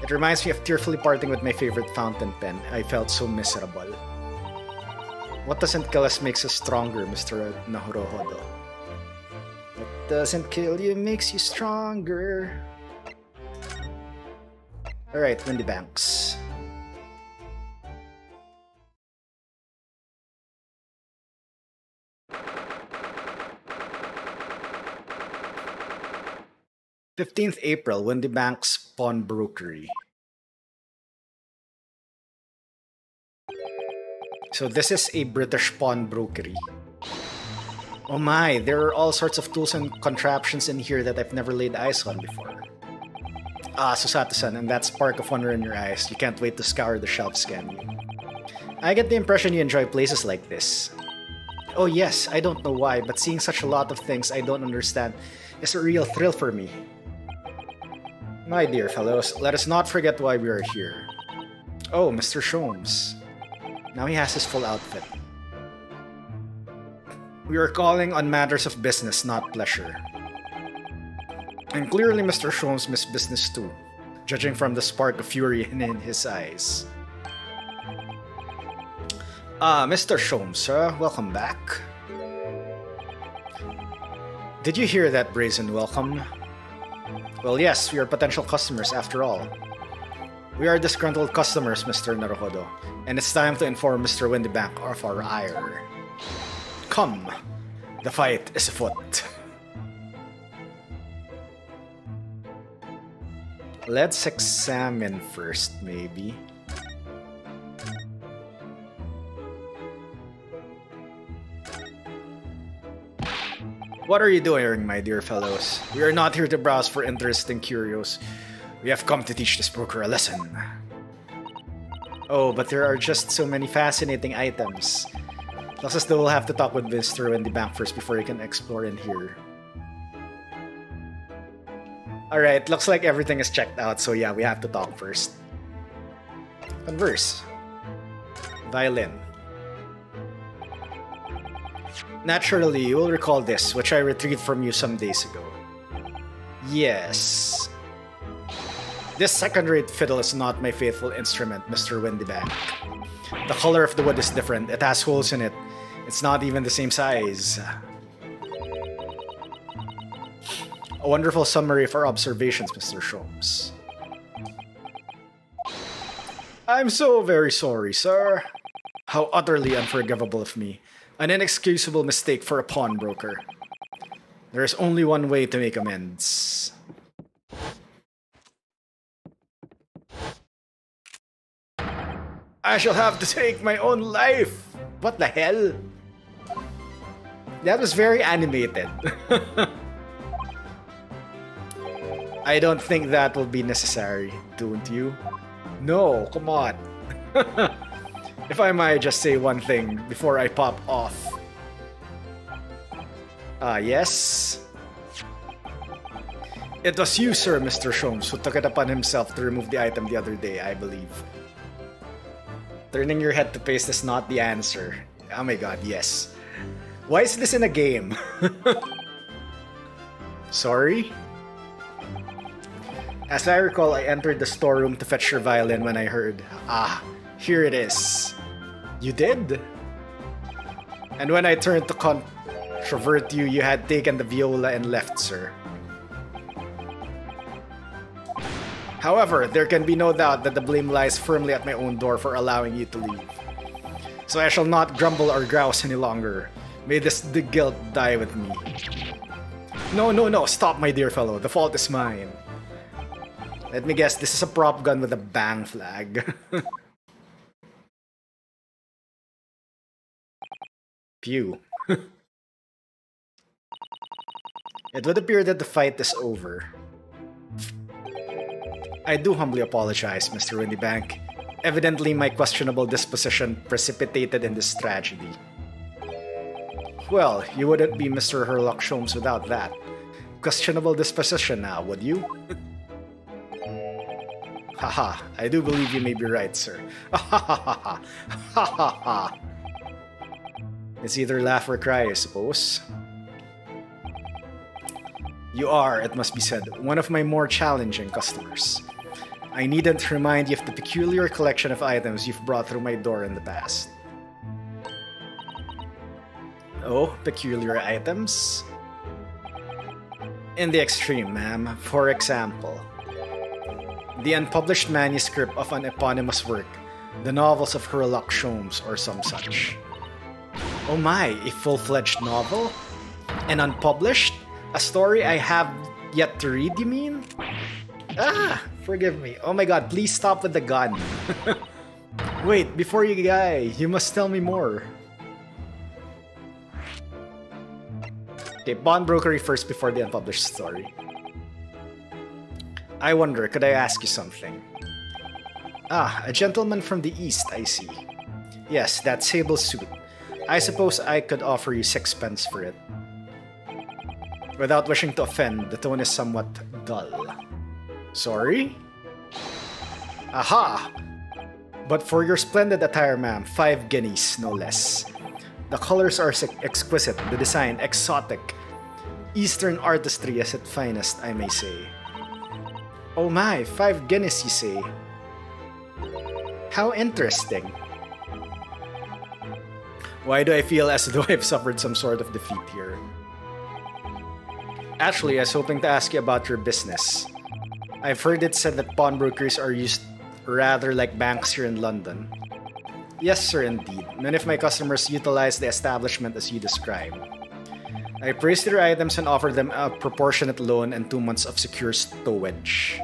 It reminds me of tearfully parting with my favorite fountain pen. I felt so miserable. What doesn't kill us makes us stronger, Mr. Naruhodo. What doesn't kill you makes you stronger. Alright, Windybanks. "15th April, Windybank's Pawnbrokery." So this is a British pawnbrokery. Oh my, there are all sorts of tools and contraptions in here that I've never laid eyes on before. Ah, Susato-san, and that spark of wonder in your eyes. You can't wait to scour the shelves, can you? I get the impression you enjoy places like this. Oh yes, I don't know why, but seeing such a lot of things I don't understand is a real thrill for me. My dear fellows, let us not forget why we are here. Oh, Mr. Sholmes. Now he has his full outfit. We are calling on matters of business, not pleasure. And clearly Mr. Sholmes missed business too, judging from the spark of fury in his eyes. Mr. Sholmes, welcome back. Did you hear that brazen welcome? Well, yes, we are potential customers after all. We are disgruntled customers, Mr. Naruhodo, and it's time to inform Mr. Windybank of our ire. Come, the fight is afoot. Let's examine first, maybe. What are you doing, my dear fellows? We are not here to browse for interesting curios. We have come to teach this broker a lesson. Oh, but there are just so many fascinating items. Looks as though we'll have to talk with Mr. Windybank first before we can explore in here. Alright, looks like everything is checked out, so yeah, we have to talk first. Converse. Violin. Naturally, you will recall this, which I retrieved from you some days ago. Yes. This second-rate fiddle is not my faithful instrument, Mr. Windybank. The color of the wood is different, it has holes in it. It's not even the same size. A wonderful summary of our observations, Mr. Sholmes. I'm so very sorry, sir. How utterly unforgivable of me. An inexcusable mistake for a pawnbroker. There is only one way to make amends. I shall have to take my own life! What the hell? That was very animated. I don't think that will be necessary, don't you? No, come on. If I might just say one thing before I pop off. Yes? It was you, sir, Mr. Sholmes, who took it upon himself to remove the item the other day, I believe. Turning your head to paste is not the answer. Oh my god, yes. Why is this in a game? Sorry? As I recall, I entered the storeroom to fetch your violin when I heard, ah, here it is. You did? And when I turned to controvert you, you had taken the viola and left, sir. However, there can be no doubt that the blame lies firmly at my own door for allowing you to leave. So I shall not grumble or grouse any longer. May the guilt die with me. No, no, no, stop, my dear fellow. The fault is mine. Let me guess, this is a prop gun with a bang flag. Pew. It would appear that the fight is over. I do humbly apologize, Mr. Windybank. Evidently, my questionable disposition precipitated in this tragedy. Well, you wouldn't be Mr. Herlock Sholmes without that. Questionable disposition now, would you? Haha, I do believe you may be right, sir. Ha ha ha ha ha ha. It's either laugh or cry, I suppose. You are, it must be said, one of my more challenging customers. I needn't remind you of the peculiar collection of items you've brought through my door in the past. Oh, peculiar items? In the extreme, ma'am. For example, the unpublished manuscript of an eponymous work, the novels of Herlock Sholmes or some such. Oh my, a full-fledged novel? And unpublished? A story I have yet to read, you mean? Ah, forgive me. Oh my god, please stop with the gun. Wait, before you die, you must tell me more. Okay, pawnbrokery first before the unpublished story. I wonder, could I ask you something? Ah, a gentleman from the east, I see. Yes, that sable suit. I suppose I could offer you 6 pence for it. Without wishing to offend, the tone is somewhat dull. Sorry? Aha! But for your splendid attire, ma'am, 5 guineas, no less. The colors are exquisite, the design exotic. Eastern artistry at its finest, I may say. Oh my, 5 guineas, you say? How interesting. Why do I feel as though I've suffered some sort of defeat here? Actually, I was hoping to ask you about your business. I've heard it said that pawnbrokers are used rather like banks here in London. Yes, sir, indeed. Many of my customers utilize the establishment as you describe. I praise their items and offer them a proportionate loan and 2 months of secure stowage.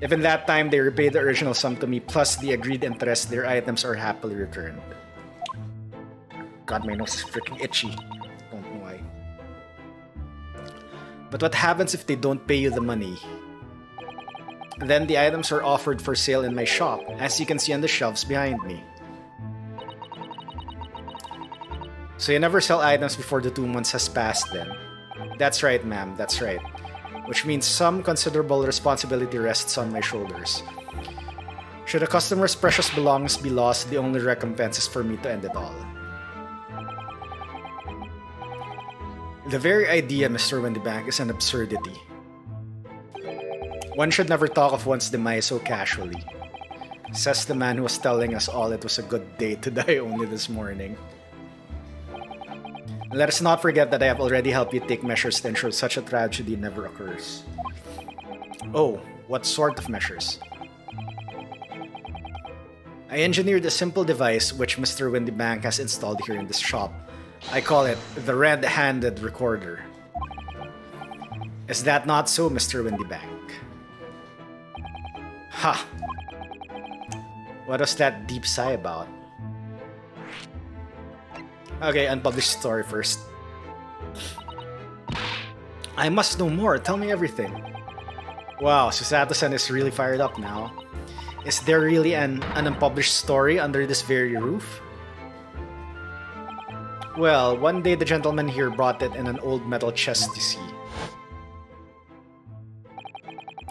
If in that time they repay the original sum to me plus the agreed interest, their items are happily returned. God, my nose is freaking itchy. Don't know why. But what happens if they don't pay you the money? Then the items are offered for sale in my shop, as you can see on the shelves behind me. So you never sell items before the 2 months has passed then? That's right, ma'am, that's right. Which means some considerable responsibility rests on my shoulders. Should a customer's precious belongings be lost, the only recompense is for me to end it all. The very idea, Mr. Windybank, is an absurdity. One should never talk of one's demise so casually. Says the man who was telling us all it was a good day to die only this morning. Let us not forget that I have already helped you take measures to ensure such a tragedy never occurs. Oh, what sort of measures? I engineered a simple device which Mr. Windybank has installed here in this shop. I call it the red-handed recorder. Is that not so, Mr. Windybank? Ha! What was that deep sigh about? Okay, unpublished story first. I must know more, tell me everything. Wow, Susato-san is really fired up now. Is there really an unpublished story under this very roof? Well, one day the gentleman here brought it in an old metal chest, you see.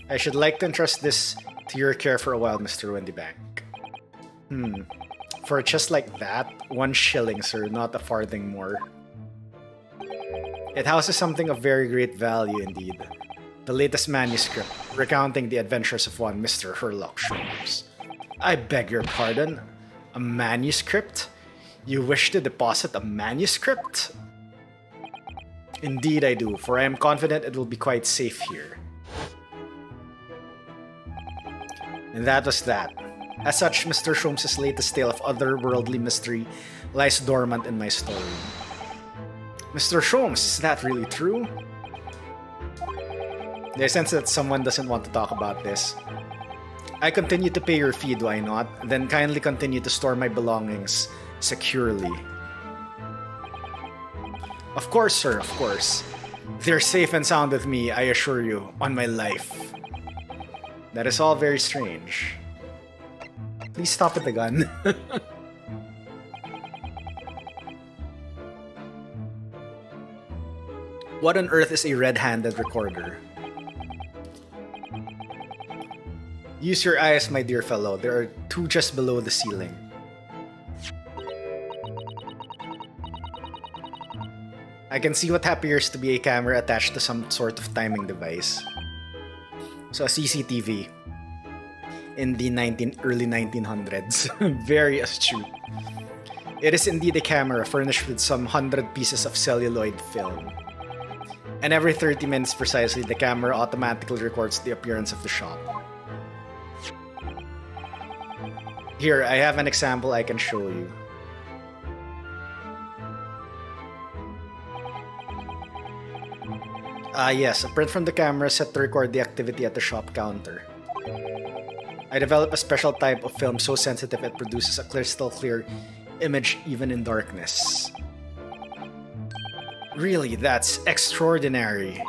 I should like to entrust this to your care for a while, Mr. Windybank. For a chest like that, 1 shilling, sir, not a farthing more. It houses something of very great value indeed. The latest manuscript, recounting the adventures of one Mr. Herlock Sholmes. I beg your pardon? A manuscript? You wish to deposit a manuscript? Indeed I do, for I am confident it will be quite safe here. And that was that. As such, Mr. Sholmes' latest tale of otherworldly mystery lies dormant in my story. Mr. Sholmes, is that really true? I sense that someone doesn't want to talk about this. I continue to pay your fee, do I not? Then kindly continue to store my belongings securely. Of course, sir, of course. They're safe and sound with me, I assure you, on my life. That is all very strange. Please stop with the gun. What on earth is a red-handed recorder? Use your eyes, my dear fellow. There are 2 just below the ceiling. I can see what appears to be a camera attached to some sort of timing device. So a CCTV in the early 1900s. Very astute. It is indeed a camera furnished with some 100 pieces of celluloid film. And every 30 minutes precisely, the camera automatically records the appearance of the shop. Here, I have an example I can show you. Yes, a print from the camera set to record the activity at the shop counter. I developed a special type of film so sensitive it produces a crystal clear image even in darkness. Really, that's extraordinary.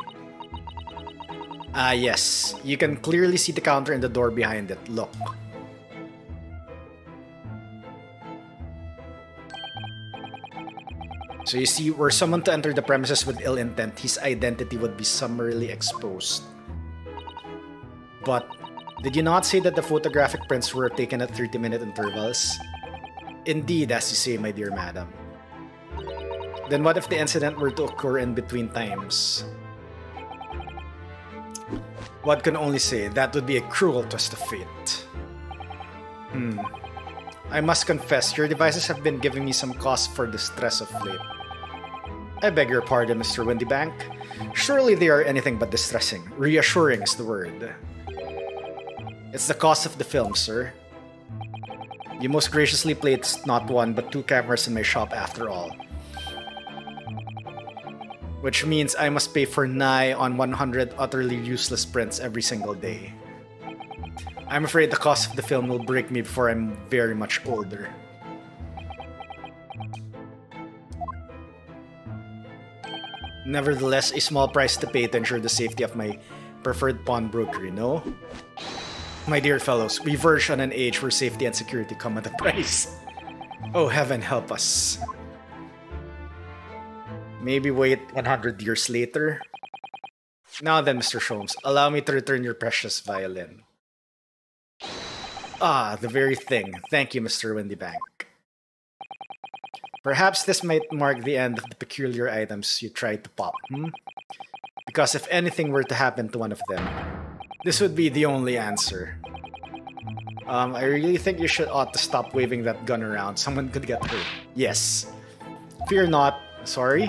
Ah, yes. You can clearly see the counter and the door behind it. Look. So you see, were someone to enter the premises with ill intent, his identity would be summarily exposed. But did you not say that the photographic prints were taken at 30-minute intervals? Indeed, as you say, my dear madam. Then what if the incident were to occur in between times? One can only say that would be a cruel twist of fate. I must confess, your devices have been giving me some cause for distress of late. I beg your pardon, Mr. Windybank. Surely they are anything but distressing. Reassuring is the word. It's the cost of the film, sir. You most graciously placed not one but 2 cameras in my shop after all. Which means I must pay for nigh on 100 utterly useless prints every single day. I'm afraid the cost of the film will break me before I'm very much older. Nevertheless, a small price to pay to ensure the safety of my preferred pawnbroker, no? My dear fellows, we verge on an age where safety and security come at a price. Oh, heaven help us. Maybe wait 100 years later. Now then, Mr. Sholmes, allow me to return your precious violin. Ah, the very thing. Thank you, Mr. Windybank. Perhaps this might mark the end of the peculiar items you tried to pop, Because if anything were to happen to one of them, this would be the only answer. I really think you ought to stop waving that gun around. Someone could get hurt. Yes. Fear not. Sorry.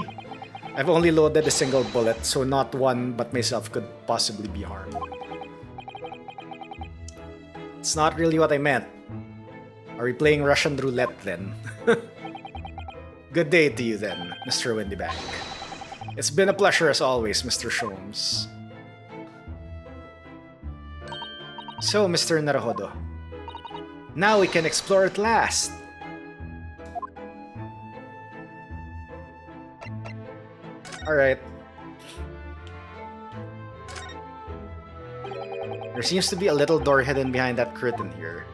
I've only loaded a single bullet, so not one but myself could possibly be harmed. It's not really what I meant. Are we playing Russian roulette then? Good day to you then, Mr. Windybank. It's been a pleasure as always, Mr. Sholmes. So, Mr. Naruhodo, now we can explore at last. Alright. There seems to be a little door hidden behind that curtain here.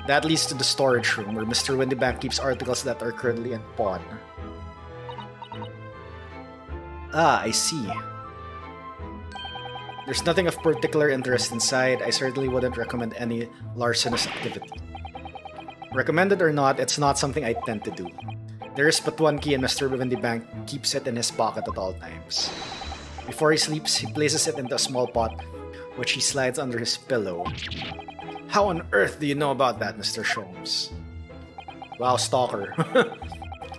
That leads to the storage room where Mr. Windybank keeps articles that are currently in pawn. Ah, I see. There's nothing of particular interest inside. I certainly wouldn't recommend any larcenous activity. Recommended or not, it's not something I tend to do. There is but one key and Mr. Windybank keeps it in his pocket at all times. Before he sleeps, he places it into a small pot, which he slides under his pillow. How on earth do you know about that, Mr. Sholmes? Wow, stalker.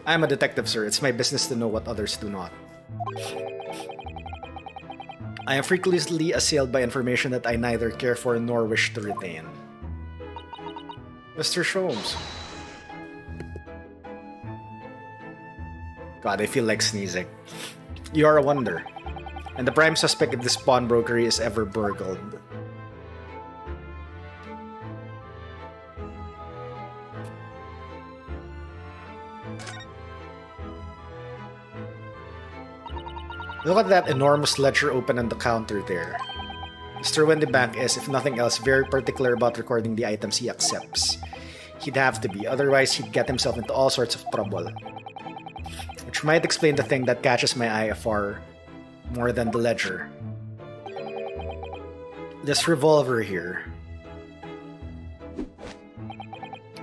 I'm a detective, sir. It's my business to know what others do not. I am frequently assailed by information that I neither care for nor wish to retain. Mr. Sholmes. God, I feel like sneezing. You are a wonder. And the prime suspect of this pawnbrokery is ever burgled. Look at that enormous ledger open on the counter there. Mr. Windybank is, if nothing else, very particular about recording the items he accepts. He'd have to be, otherwise he'd get himself into all sorts of trouble. Which might explain the thing that catches my eye far more than the ledger. This revolver here.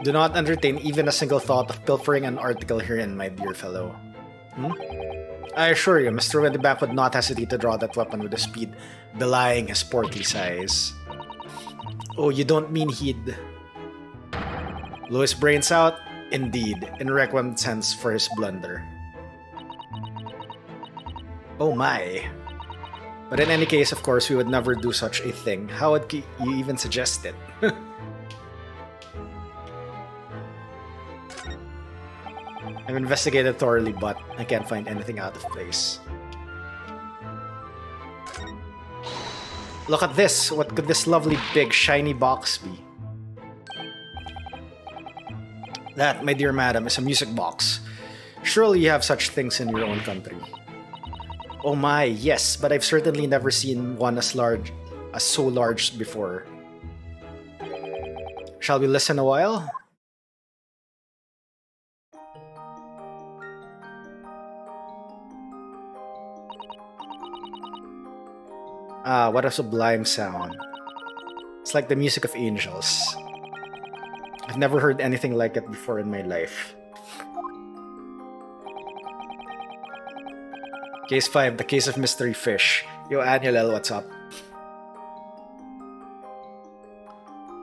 Do not entertain even a single thought of pilfering an article herein, my dear fellow. I assure you, Mr. Windybank would not hesitate to draw that weapon with a speed belying his portly size. Oh, you don't mean he'd blow his brains out? Indeed, in recompense for his blunder. Oh my. But in any case, of course, we would never do such a thing. How would you even suggest it? I've investigated thoroughly, but I can't find anything out of place. Look at this! What could this lovely big shiny box be? That, my dear madam, is a music box. Surely you have such things in your own country. Oh my, yes, but I've certainly never seen one as so large before. Shall we listen a while? Ah, what a sublime sound. It's like the music of angels. I've never heard anything like it before in my life. Case 5, the case of mystery fish. Yo, Annuel, what's up?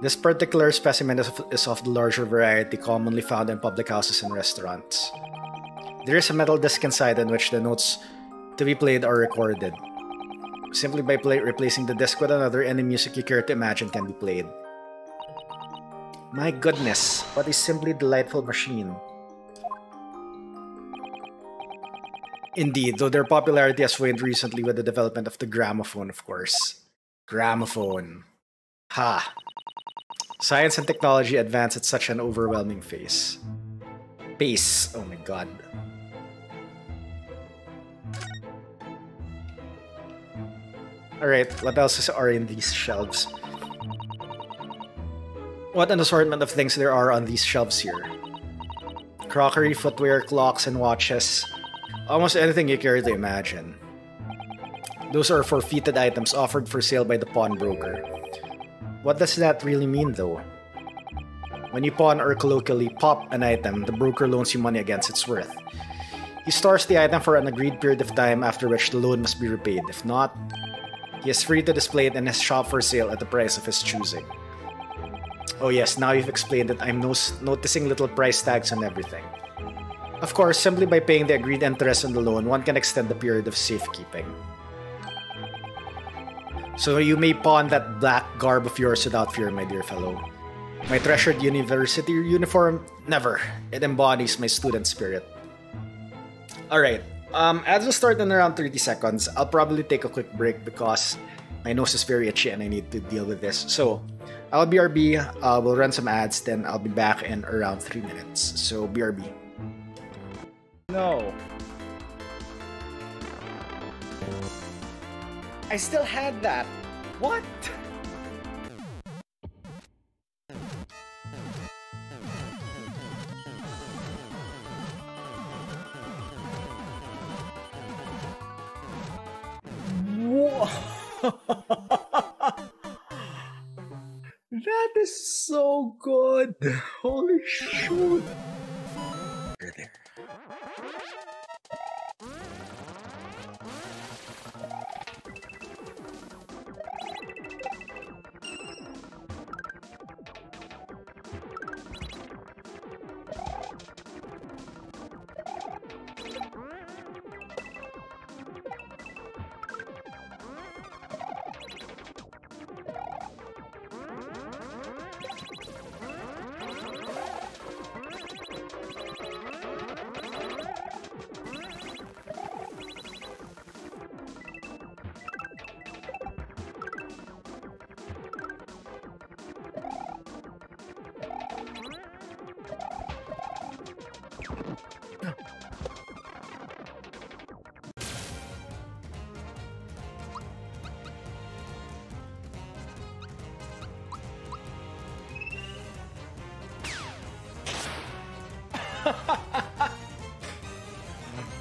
This particular specimen is of the larger variety commonly found in public houses and restaurants. There is a metal disc inside in which the notes to be played are recorded. Simply by replacing the disc with another, any music you care to imagine can be played. My goodness, what a simply delightful machine. Indeed, though their popularity has waned recently with the development of the gramophone, of course. Gramophone. Ha! Science and technology advance at such an overwhelming pace. Oh my god. Alright, what else are in these shelves? What an assortment of things there are on these shelves here. Crockery, footwear, clocks, and watches. Almost anything you care to imagine. Those are forfeited items offered for sale by the pawnbroker. What does that really mean, though? When you pawn or colloquially pop an item, the broker loans you money against its worth. He stores the item for an agreed period of time after which the loan must be repaid. If not, he is free to display it in his shop for sale at the price of his choosing. Oh yes, now you've explained it, I'm noticing little price tags on everything. Of course, simply by paying the agreed interest on the loan, one can extend the period of safekeeping. So you may pawn that black garb of yours without fear, my dear fellow. My treasured university uniform? Never. It embodies my student spirit. Alright, as we start in around 30 seconds, I'll probably take a quick break because my nose is very itchy and I need to deal with this. So, I'll BRB, we'll run some ads, then I'll be back in around 3 minutes. So, BRB. No. I still had that. What? That is so good. Holy shoot. There.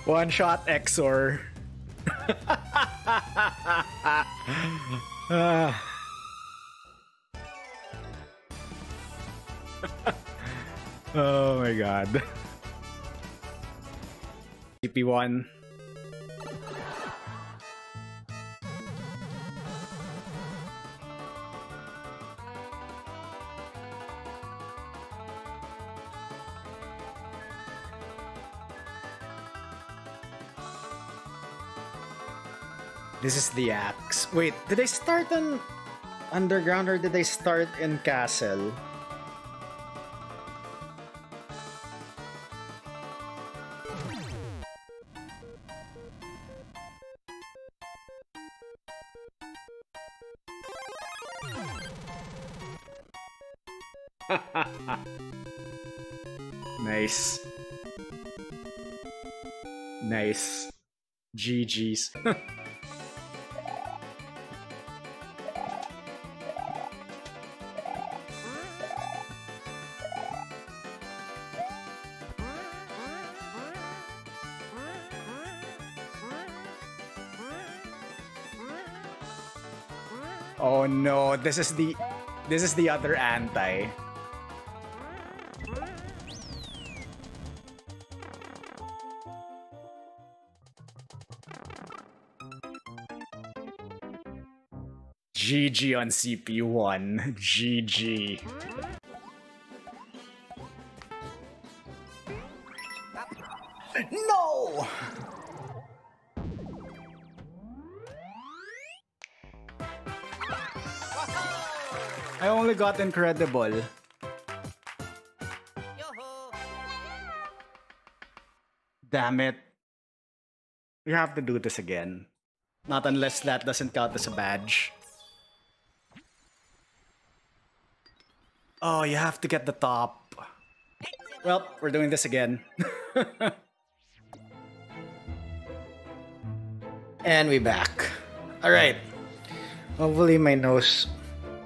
One shot XOR. Oh my god. CP1. This is the axe. Wait, did I start on Underground or did I start in Castle? Nice. Nice. GG's. Oh no, this is the other anti. GG on CP1. GG. No! I only got incredible. Damn it. We have to do this again. Not unless that doesn't count as a badge. Oh, you have to get the top. Well, we're doing this again. And we back. Alright. Hopefully my nose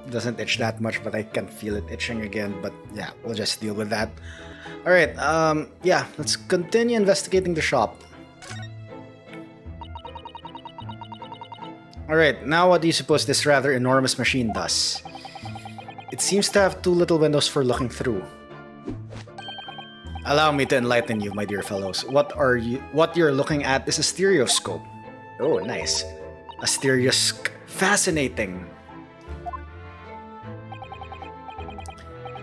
doesn't itch that much, but I can feel it itching again. But yeah, we'll just deal with that. Alright, yeah, let's continue investigating the shop. Alright, now what do you suppose this rather enormous machine does? It seems to have two little windows for looking through. Allow me to enlighten you, my dear fellows. What you're looking at is a stereoscope. Oh, nice. A stereoscope. Fascinating.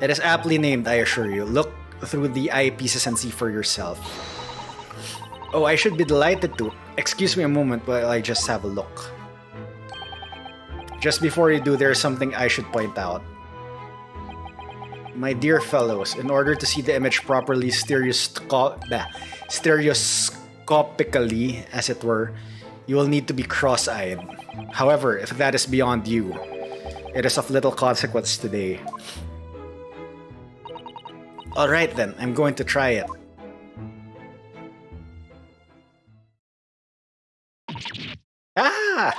It is aptly named, I assure you. Look through the eyepieces and see for yourself. Oh, I should be delighted to. Excuse me a moment while I just have a look. Just before you do, there is something I should point out. My dear fellows, in order to see the image properly stereoscopically, as it were, you will need to be cross-eyed. However, if that is beyond you, it is of little consequence today. Alright then, I'm going to try it. Ah!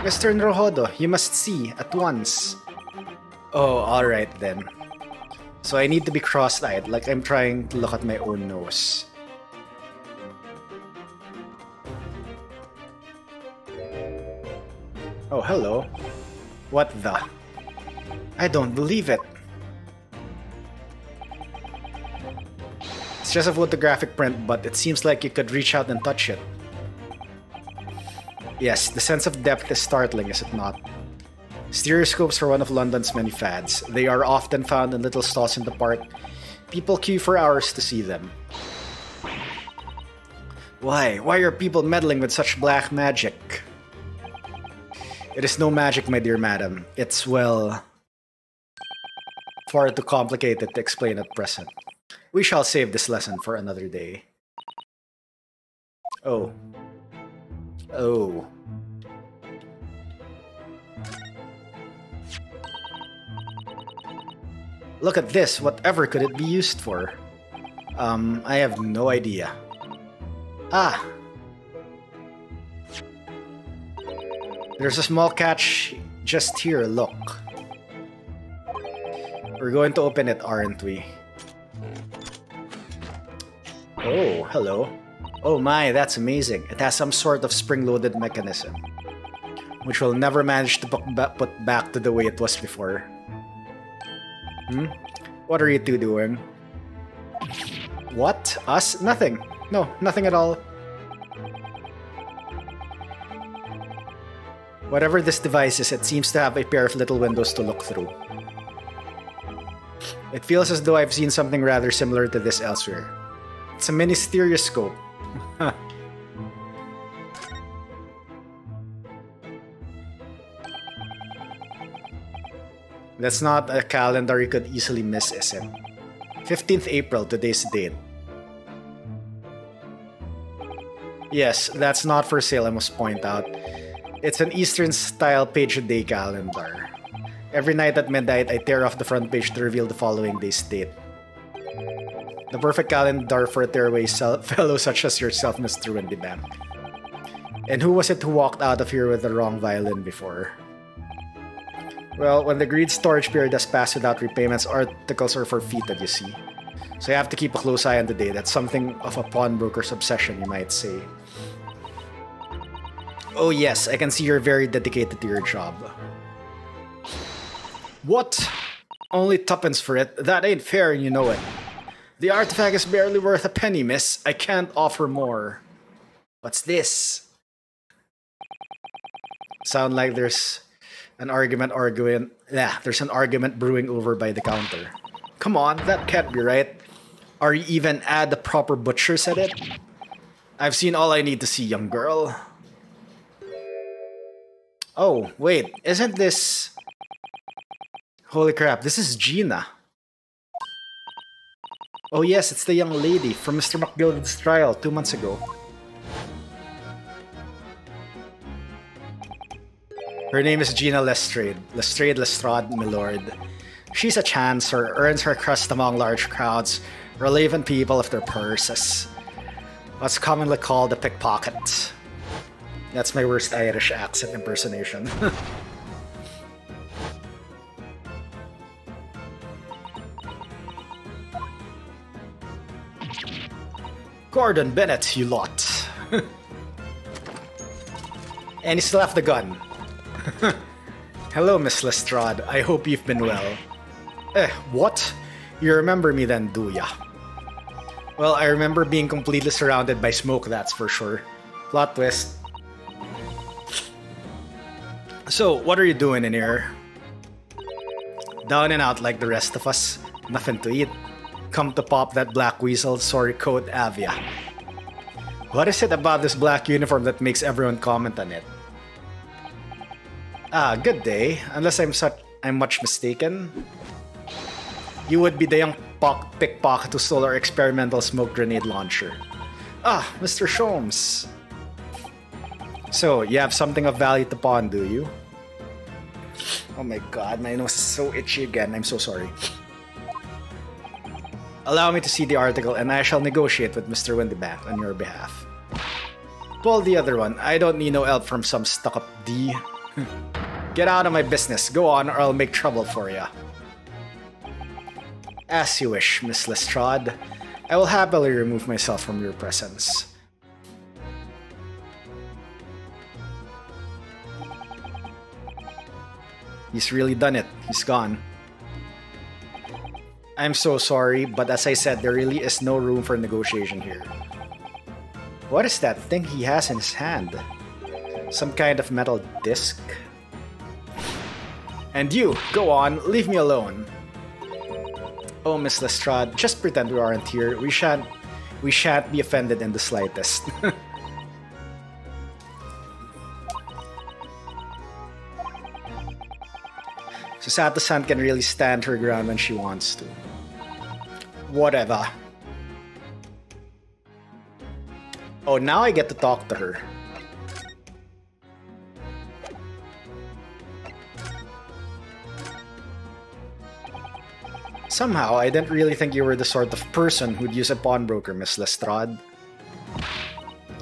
Mr. Nrohodo, you must see at once. Oh, alright then. So I need to be cross-eyed, like I'm trying to look at my own nose. Oh, hello. What the? I don't believe it. It's just a photographic print, but it seems like you could reach out and touch it. Yes, the sense of depth is startling, is it not? Stereoscopes are one of London's many fads. They are often found in little stalls in the park. People queue for hours to see them. Why? Why are people meddling with such black magic? It is no magic, my dear madam. It's, well, far too complicated to explain at present. We shall save this lesson for another day. Oh. Oh. Look at this, whatever could it be used for? I have no idea. Ah! There's a small catch just here, look. We're going to open it, aren't we? Oh, hello. Oh my, that's amazing. It has some sort of spring-loaded mechanism, which will never manage to put back to the way it was before. What are you two doing? What? Us? Nothing. No, nothing at all. Whatever this device is, it seems to have a pair of little windows to look through. It feels as though I've seen something rather similar to this elsewhere. It's a mini stereoscope. That's not a calendar you could easily miss, is it? 15th April, today's date. Yes, that's not for sale, I must point out. It's an Eastern-style page-a-day calendar. Every night at midnight, I tear off the front page to reveal the following day's date. The perfect calendar for a tearaway fellow such as yourself, Mr. Windybam. And who was it who walked out of here with the wrong violin before? Well, when the greed storage period has passed without repayments, articles are forfeited, you see. So you have to keep a close eye on the day. That's something of a pawnbroker's obsession, you might say. Oh yes, I can see you're very dedicated to your job. What? Only tuppence for it? That ain't fair and you know it. The artifact is barely worth a penny, miss. I can't offer more. What's this? Sound like there's an argument brewing over by the counter. Come on, that can't be right. Are you even at the proper butchers at it? I've seen all I need to see, young girl. Oh, wait, isn't this... Holy crap, this is Gina. Oh yes, it's the young lady from Mr. McGillicud's trial 2 months ago. Her name is Gina Lestrade. Lestrade, milord. She's a chancer, earns her crust among large crowds, relieving people of their purses. What's commonly called a pickpocket. That's my worst Irish accent impersonation. Gordon Bennett, you lot. And he still have the gun. Hello, Miss Lestrade. I hope you've been well. What? You remember me then, do ya? Well, I remember being completely surrounded by smoke, that's for sure. Plot twist. So, what are you doing in here? Down and out like the rest of us. Nothing to eat. Come to pop that black weasel, sorry coat Avia. What is it about this black uniform that makes everyone comment on it? Ah, good day. Unless I'm much mistaken. You would be the young pickpocket who stole our experimental smoke grenade launcher. Ah, Mr. Sholmes. So, you have something of value to pawn, do you? Oh my god, my nose is so itchy again. I'm so sorry. Allow me to see the article and I shall negotiate with Mr. Windybank on your behalf. Pull the other one. I don't need no help from some stuck-up D. Get out of my business. Go on or I'll make trouble for ya. As you wish, Miss Lestrade. I will happily remove myself from your presence. He's really done it. He's gone. I'm so sorry, but as I said, there really is no room for negotiation here. What is that thing he has in his hand? Some kind of metal disc? And you, go on, leave me alone. Oh, Miss Lestrade, just pretend we aren't here. We shan't be offended in the slightest. Susato-san can really stand her ground when she wants to. Whatever. Oh, now I get to talk to her. Somehow, I didn't really think you were the sort of person who'd use a pawnbroker, Miss Lestrade.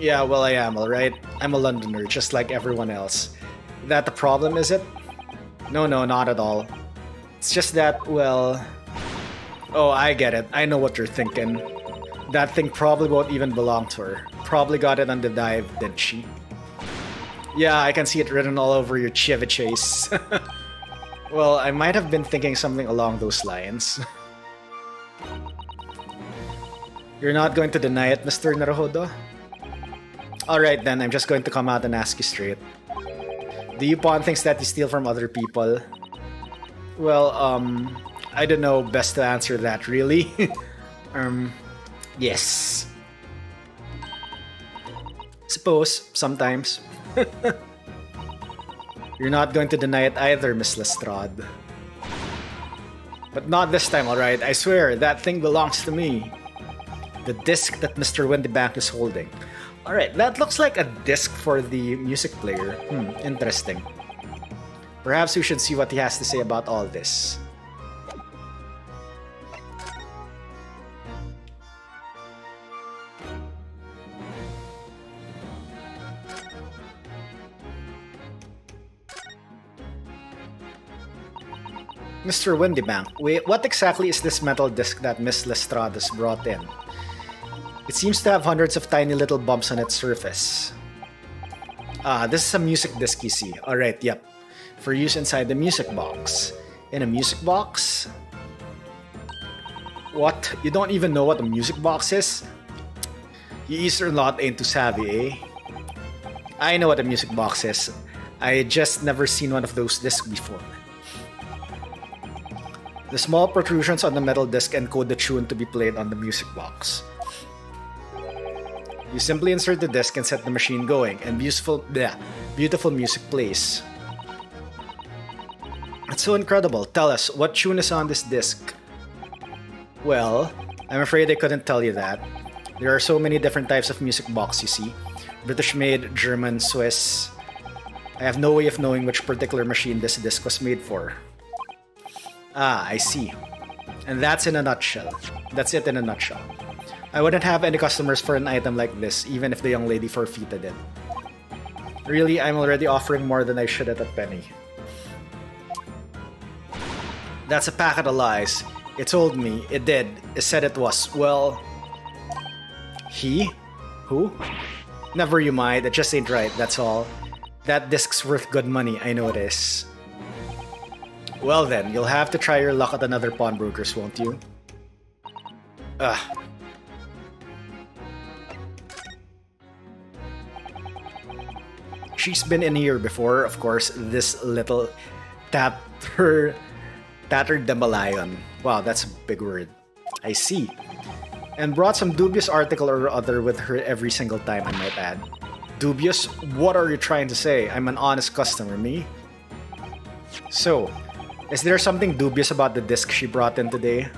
Yeah, well, I am, alright? I'm a Londoner, just like everyone else. That the problem, is it? No, not at all. It's just that, well... Oh, I get it. I know what you're thinking. That thing probably won't even belong to her. Probably got it on the dive, didn't she? Yeah, I can see it written all over your ceviches. Well, I might have been thinking something along those lines. You're not going to deny it, Mr. Naruhodo? Alright then, I'm just going to come out and ask you straight. Do you pawn things that you steal from other people? Well, I don't know best to answer that, really. Yes. Suppose, sometimes. You're not going to deny it either, Miss Lestrade. But not this time, alright? I swear, that thing belongs to me. The disc that Mr. Windybank is holding. Alright, that looks like a disc for the music player. Interesting. Perhaps we should see what he has to say about all this. Mr. Windybank, wait, what exactly is this metal disc that Miss Lestrada's brought in? It seems to have hundreds of tiny little bumps on its surface. Ah, this is a music disc, you see. Alright, yep. For use inside the music box. In a music box? What? You don't even know what a music box is? You Eastern lot ain't too savvy, eh? I know what a music box is. I just never seen one of those discs before. The small protrusions on the metal disc encode the tune to be played on the music box. You simply insert the disc and set the machine going, and beautiful music plays. It's so incredible. Tell us, what tune is on this disc? Well, I'm afraid I couldn't tell you that. There are so many different types of music box, you see. British-made, German, Swiss. I have no way of knowing which particular machine this disc was made for. Ah, I see. And that's in a nutshell. That's it in a nutshell. I wouldn't have any customers for an item like this, even if the young lady forfeited it. Really, I'm already offering more than I should at a penny. That's a packet of lies. It told me. It did. It said it was. Well... He? Who? Never you mind. It just ain't right, that's all. That disc's worth good money, I know it is. Well then, you'll have to try your luck at another pawnbroker's, won't you? Ugh. She's been in here before, of course, this little tattered Dambalayan. Wow, that's a big word. I see. And brought some dubious article or other with her every single time, I might add. Dubious? What are you trying to say? I'm an honest customer, me? So, is there something dubious about the disc she brought in today?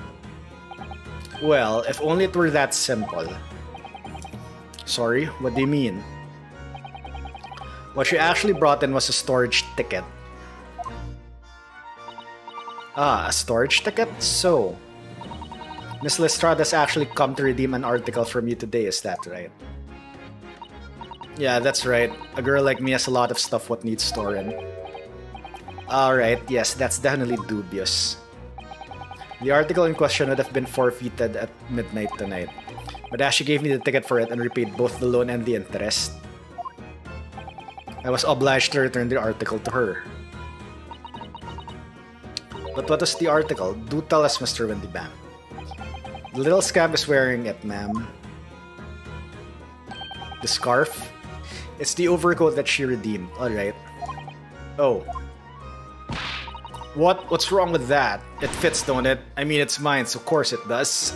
Well, if only it were that simple. Sorry, what do you mean? What she actually brought in was a storage ticket. Ah, a storage ticket? So, Miss Lestrada's actually come to redeem an article from you today, is that right? Yeah, that's right. A girl like me has a lot of stuff what needs storing. Alright, yes, that's definitely dubious. The article in question would have been forfeited at midnight tonight. But as she gave me the ticket for it and repaid both the loan and the interest, I was obliged to return the article to her. But what was the article? Do tell us, Mr. Windybank. The little scamp is wearing it, ma'am. The scarf? It's the overcoat that she redeemed. Alright. Oh. What's wrong with that? It fits, don't it? I mean, it's mine, so of course it does.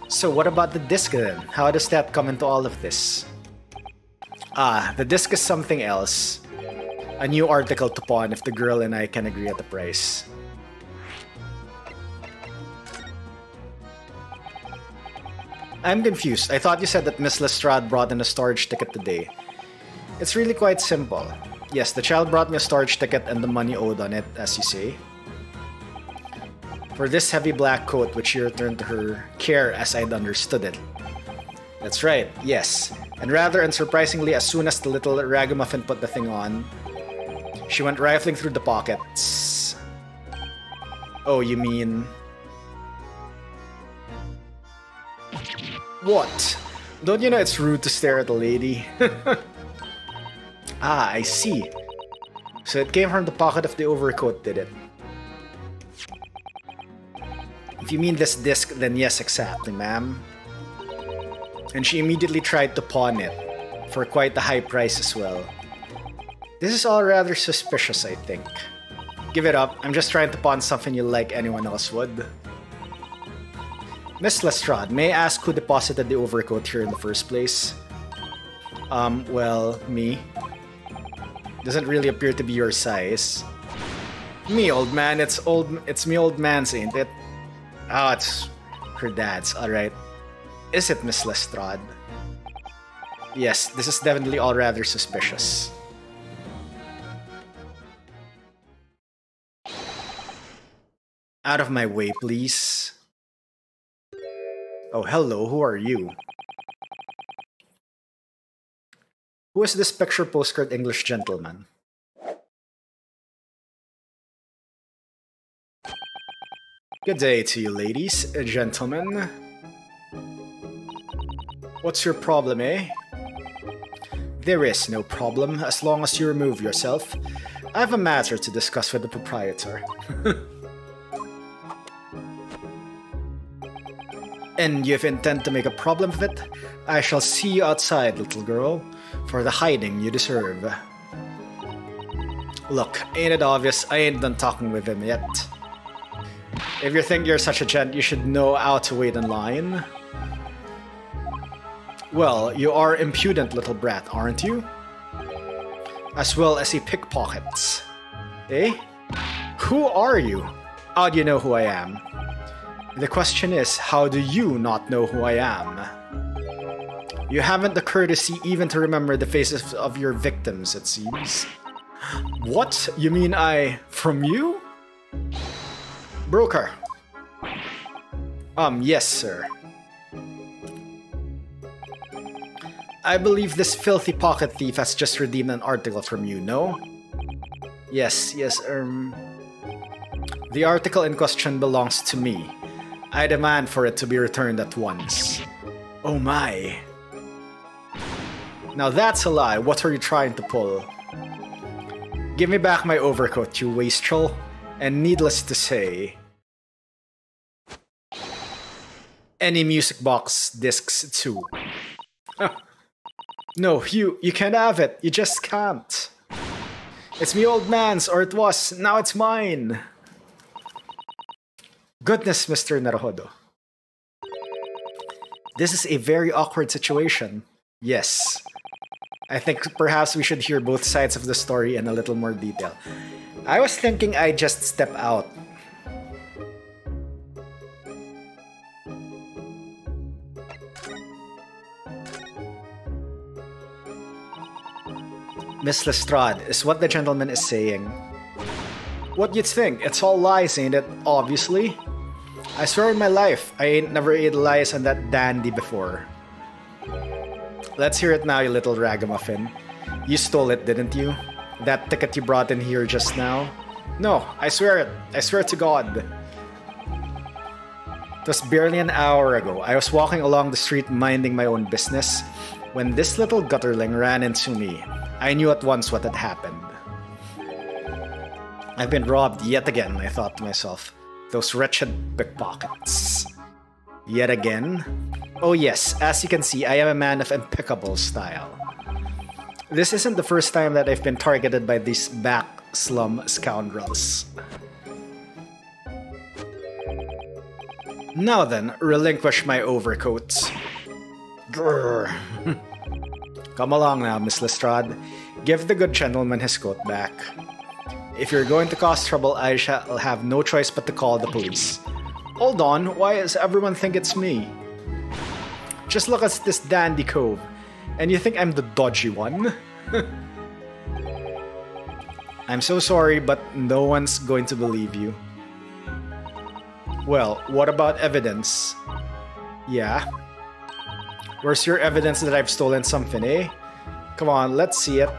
So what about the disc then? How does that come into all of this? Ah, the disc is something else. A new article to pawn if the girl and I can agree at the price. I'm confused. I thought you said that Miss Lestrade brought in a storage ticket today. It's really quite simple. Yes, the child brought me a storage ticket and the money owed on it, as you say. For this heavy black coat which you returned to her care as I'd understood it. That's right, yes. And rather unsurprisingly, as soon as the little ragamuffin put the thing on, she went rifling through the pockets. Oh, you mean... What? Don't you know it's rude to stare at a lady? Ah, I see. So it came from the pocket of the overcoat, did it? If you mean this disc, then yes, exactly, ma'am. And she immediately tried to pawn it, for quite a high price as well. This is all rather suspicious, I think. Give it up, I'm just trying to pawn something you like anyone else would. Miss Lestrade, may I ask who deposited the overcoat here in the first place? Well, me. Doesn't really appear to be your size. Me, old man, it's me old man's, ain't it? Oh, it's her dad's, alright. Is it, Miss Lestrade? Yes, this is definitely all rather suspicious. Out of my way, please. Oh, hello, who are you? Who is this picture postcard English gentleman? Good day to you, ladies and gentlemen. What's your problem, eh? There is no problem, as long as you remove yourself. I have a matter to discuss with the proprietor. And you intend to make a problem of it? I shall see you outside, little girl, for the hiding you deserve. Look, ain't it obvious I ain't done talking with him yet? If you think you're such a gent, you should know how to wait in line. Well, you are impudent little brat, aren't you? As well as he pickpockets. Eh? Who are you? How do you know who I am? The question is, how do you not know who I am? You haven't the courtesy even to remember the faces of your victims, it seems. What? You mean from you? Broker. Yes, sir. I believe this filthy pocket thief has just redeemed an article from you, no? Yes, the article in question belongs to me. I demand for it to be returned at once. Oh my. Now that's a lie. What are you trying to pull? Give me back my overcoat, you wastrel. And needless to say, any music box discs too. No, you can't have it. You just can't. It's me old man's, or it was. Now it's mine. Goodness, Mr. Naruhodo. This is a very awkward situation. Yes. I think perhaps we should hear both sides of the story in a little more detail. I was thinking I'd just step out. Miss Lestrade, is what the gentleman is saying. What you'd think? It's all lies, ain't it? Obviously. I swear on my life, I ain't never ate lies on that dandy before. Let's hear it now, you little ragamuffin. You stole it, didn't you? That ticket you brought in here just now? No, I swear it. I swear to God. It was barely an hour ago. I was walking along the street minding my own business when this little gutterling ran into me. I knew at once what had happened. I've been robbed yet again, I thought to myself. Those wretched pickpockets. Yet again? Oh yes, as you can see, I am a man of impeccable style. This isn't the first time that I've been targeted by these back slum scoundrels. Now then, relinquish my overcoat. Grrr. Come along now, Miss Lestrade. Give the good gentleman his coat back. If you're going to cause trouble, I shall have no choice but to call the police. Hold on, why does everyone think it's me? Just look at this dandy cove, and you think I'm the dodgy one? I'm so sorry, but no one's going to believe you. Well, what about evidence? Yeah? Where's your evidence that I've stolen something, eh? Come on, let's see it.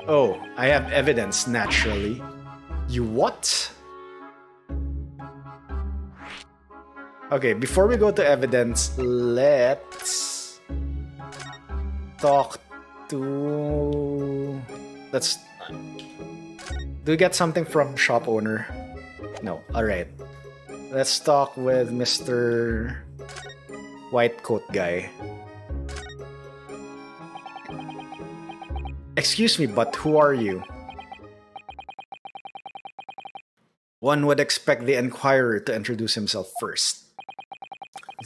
Oh, I have evidence, naturally. You what? Okay, before we go to evidence, let's talk to... Do we get something from shop owner? No, alright. Let's talk with Mr. White coat guy. Excuse me, but who are you? One would expect the inquirer to introduce himself first.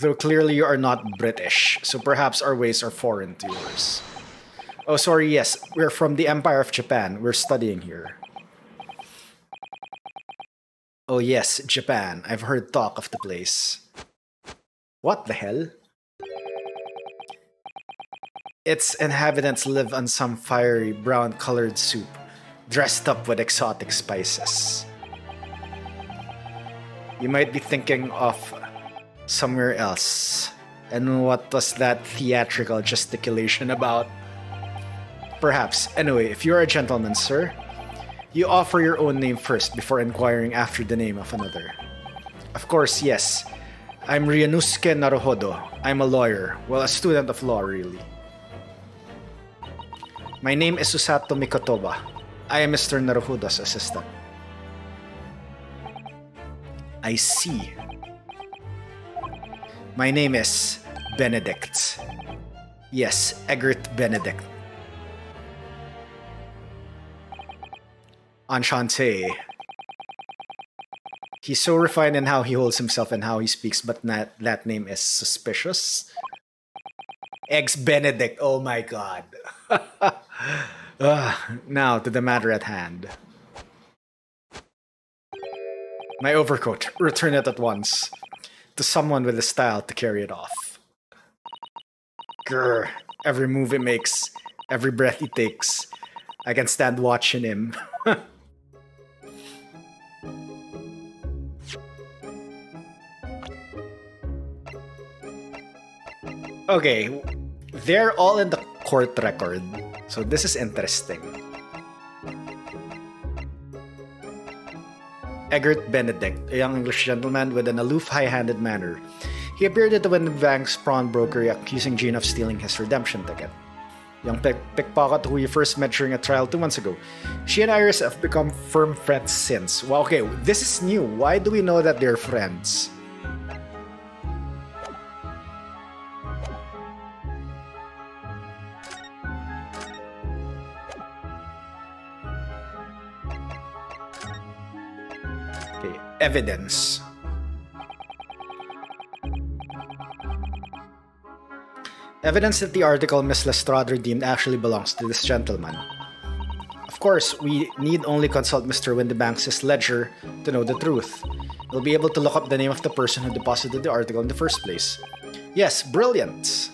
Though clearly you are not British, so perhaps our ways are foreign to yours. Oh, sorry, yes, we're from the Empire of Japan. We're studying here. Oh yes, Japan. I've heard talk of the place. What the hell? Its inhabitants live on some fiery brown-colored soup, dressed up with exotic spices. You might be thinking of somewhere else. And what was that theatrical gesticulation about? Perhaps. Anyway, if you're a gentleman, sir, You offer your own name first before inquiring after the name of another. Of course, yes. I'm Ryunosuke Naruhodo. I'm a lawyer. Well, a student of law, really. My name is Susato Mikotoba. I am Mr. Naruhodo's assistant. I see. My name is Benedict. Yes, Egbert Benedict. Enchanté. He's so refined in how he holds himself and how he speaks, but that name is suspicious. Ex Benedict, oh my god. Now to the matter at hand. My overcoat, return it at once. To someone with the style to carry it off. Grr, every move he makes, every breath he takes, I can stand watching him. Okay, they're all in the court record, so this is interesting. Egbert Benedict, a young English gentleman with an aloof, high-handed manner. He appeared at the Winbank's pawnbroker accusing Jean of stealing his redemption ticket. Young pickpocket who we first met during a trial 2 months ago. She and Iris have become firm friends since. Well, okay, this is new. Why do we know that they're friends? Okay, evidence. Evidence that the article Miss Lestrade redeemed actually belongs to this gentleman. Of course, we need only consult Mr. Windibanks' ledger to know the truth. We'll be able to look up the name of the person who deposited the article in the first place. Yes, brilliant!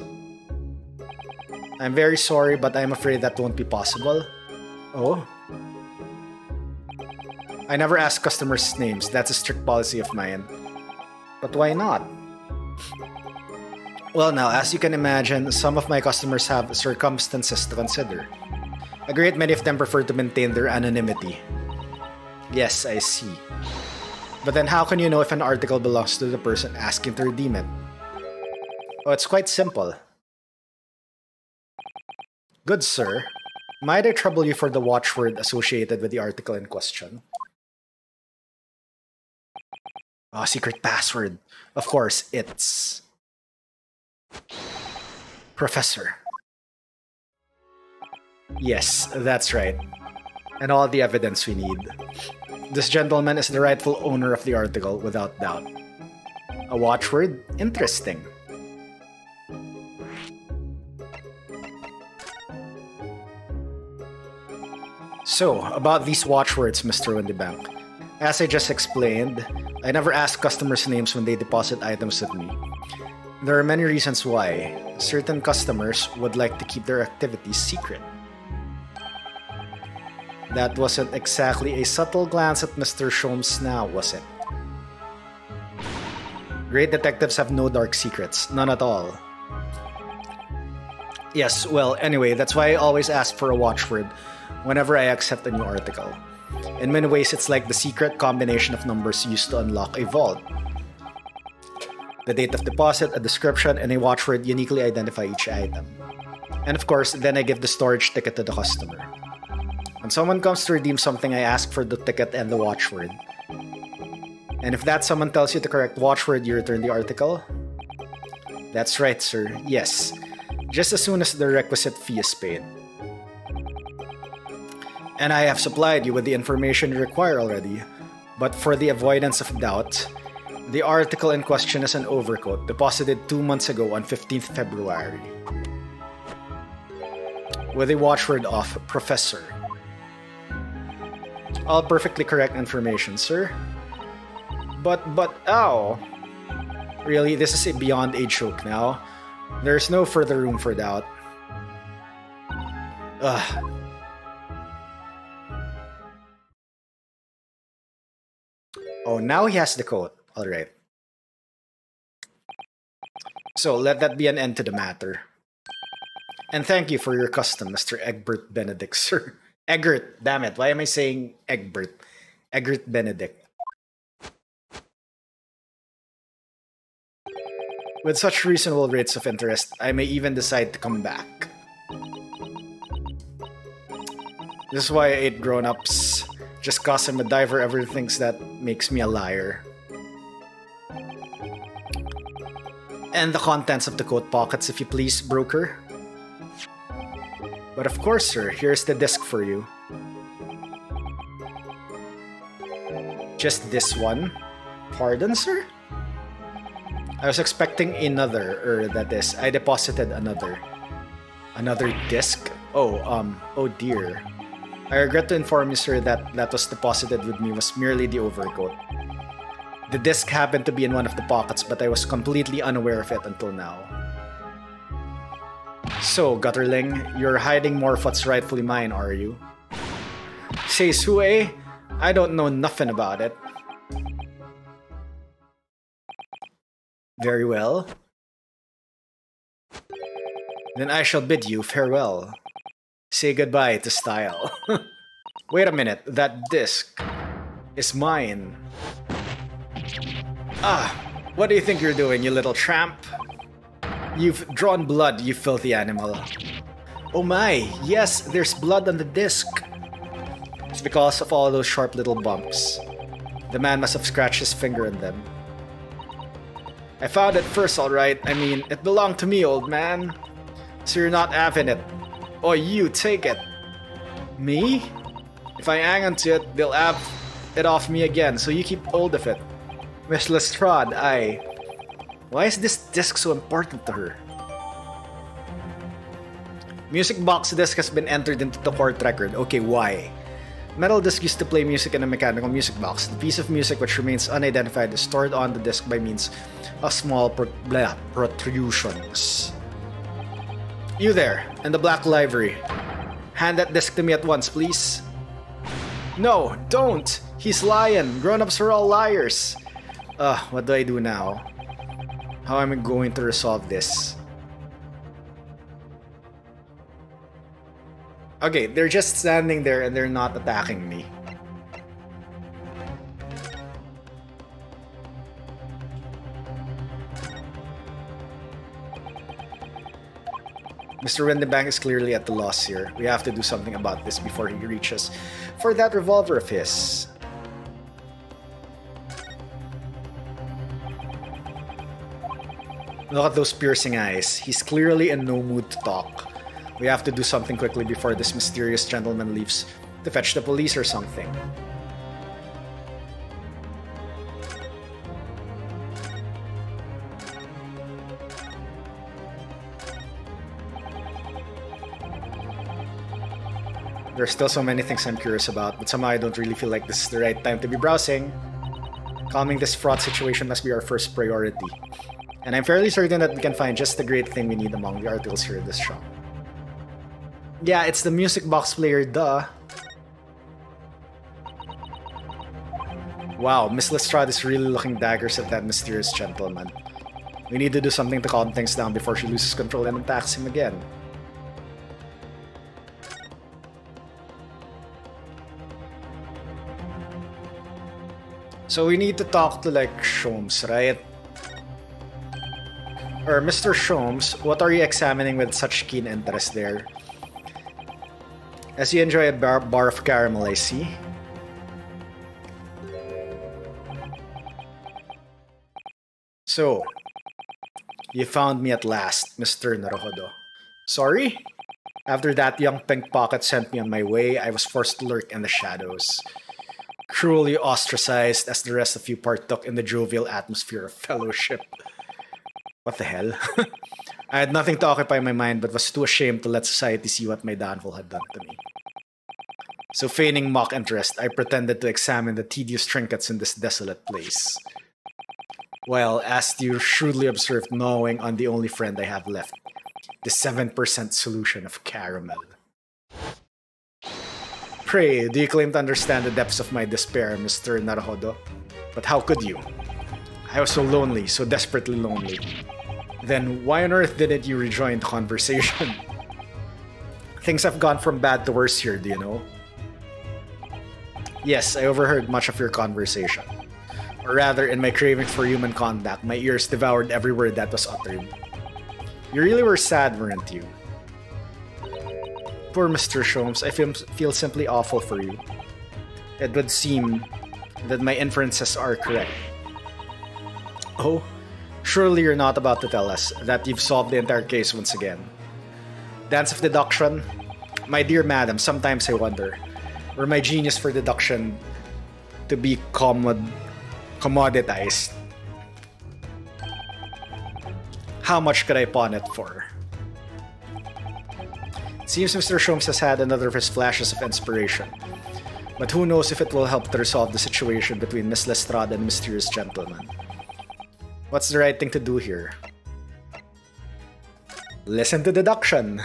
I'm very sorry, but I'm afraid that won't be possible. Oh? I never ask customers' names. That's a strict policy of mine. But why not? Well now, as you can imagine, some of my customers have circumstances to consider. A great many of them prefer to maintain their anonymity. Yes, I see. But then how can you know if an article belongs to the person asking to redeem it? Oh, it's quite simple. Good sir, might I trouble you for the watchword associated with the article in question? Oh, secret password. Of course, it's... Professor. Yes, that's right. And all the evidence we need. This gentleman is the rightful owner of the article, without doubt. A watchword? Interesting. So, about these watchwords, Mr. Windibank. As I just explained, I never ask customers' names when they deposit items with me. There are many reasons why. Certain customers would like to keep their activities secret. That wasn't exactly a subtle glance at Mr. Sholmes now, was it? Great detectives have no dark secrets, none at all. Yes, well, anyway, that's why I always ask for a watchword whenever I accept a new article. In many ways, it's like the secret combination of numbers used to unlock a vault. The date of deposit, a description, and a watchword uniquely identify each item. And of course, then I give the storage ticket to the customer. When someone comes to redeem something, I ask for the ticket and the watchword. And if that someone tells you the correct watchword, you return the article? That's right, sir. Yes. Just as soon as the requisite fee is paid. And I have supplied you with the information you require already. But for the avoidance of doubt, the article in question is an overcoat deposited 2 months ago on 15th February. With a watchword of Professor. All perfectly correct information, sir. But, ow! Really, this is beyond a joke now. There's no further room for doubt. Ugh. Oh, now he has the coat. Alright. So, let that be an end to the matter. And thank you for your custom, Mr. Egbert Benedict, sir. Egbert, damn it. Why am I saying Egbert? Egbert Benedict. With such reasonable rates of interest, I may even decide to come back. This is why I ate grown-ups. Just cause I'm a diver, everyone thinks that makes me a liar. And the contents of the coat pockets, if you please, broker. But of course, sir, here's the disc for you. Just this one? Pardon, sir? I was expecting another, that is, I deposited another. Another disc? Oh dear. I regret to inform you, sir, that was deposited with me was merely the overcoat. The disc happened to be in one of the pockets, but I was completely unaware of it until now. So, Gutterling, you're hiding more of what's rightfully mine, are you? Say, Sue, I don't know nothing about it. Very well. Then I shall bid you farewell. Say goodbye to style. Wait a minute, that disc is mine. Ah, what do you think you're doing, you little tramp? You've drawn blood, you filthy animal. Oh my, yes, there's blood on the disc. It's because of all those sharp little bumps. The man must have scratched his finger in them. I found it first, alright. I mean, it belonged to me, old man. So you're not having it. Oh, you, take it. Me? If I hang onto it, they'll have it off me again, so you keep hold of it. Miss Lestrade, why is this disc so important to her? Music box disc has been entered into the court record. Okay, why? Metal disc used to play music in a mechanical music box. The piece of music which remains unidentified is stored on the disc by means of small protrusions. You there, in the black livery. Hand that disc to me at once, please. No, don't! He's lying! Grown-ups are all liars! What do I do now? How am I going to resolve this? Okay, they're just standing there and they're not attacking me. Mr. Windenbank is clearly at the loss here. We have to do something about this before he reaches for that revolver of his. Look at those piercing eyes. He's clearly in no mood to talk. We have to do something quickly before this mysterious gentleman leaves to fetch the police or something. There's still so many things I'm curious about, but somehow I don't really feel like this is the right time to be browsing. Calming this fraught situation must be our first priority. And I'm fairly certain that we can find just the great thing we need among the articles here in this shop. Yeah, it's the music box player, duh. Wow, Miss Lestrade is really looking daggers at that mysterious gentleman. We need to do something to calm things down before she loses control and attacks him again. So we need to talk to, like, Sholmes, right? Or Mr. Sholmes, what are you examining with such keen interest there? As you enjoy a bar of caramel, I see. So, you found me at last, Mr. Naruhodo. Sorry? After that young pink pocket sent me on my way, I was forced to lurk in the shadows. Cruelly ostracized as the rest of you partook in the jovial atmosphere of fellowship. What the hell? I had nothing to occupy my mind but was too ashamed to let society see what my downfall had done to me. So feigning mock interest, I pretended to examine the tedious trinkets in this desolate place. Well, as you shrewdly observed, gnawing on the only friend I have left, the 7% solution of caramel. Pray, do you claim to understand the depths of my despair, Mr. Naruhodo? But how could you? I was so lonely, so desperately lonely. Then why on earth didn't you rejoin the conversation? Things have gone from bad to worse here, do you know? Yes, I overheard much of your conversation. Or rather, in my craving for human contact, my ears devoured every word that was uttered. You really were sad, weren't you? Poor Mr. Sholmes, I feel simply awful for you. It would seem that my inferences are correct. Oh, surely you're not about to tell us that you've solved the entire case once again. Dance of deduction? My dear madam, sometimes I wonder, were my genius for deduction to be commoditized? How much could I pawn it for? Seems Mr. Sholmes has had another of his flashes of inspiration. But who knows if it will help to resolve the situation between Miss Lestrade and the mysterious gentleman. What's the right thing to do here? Listen to deduction!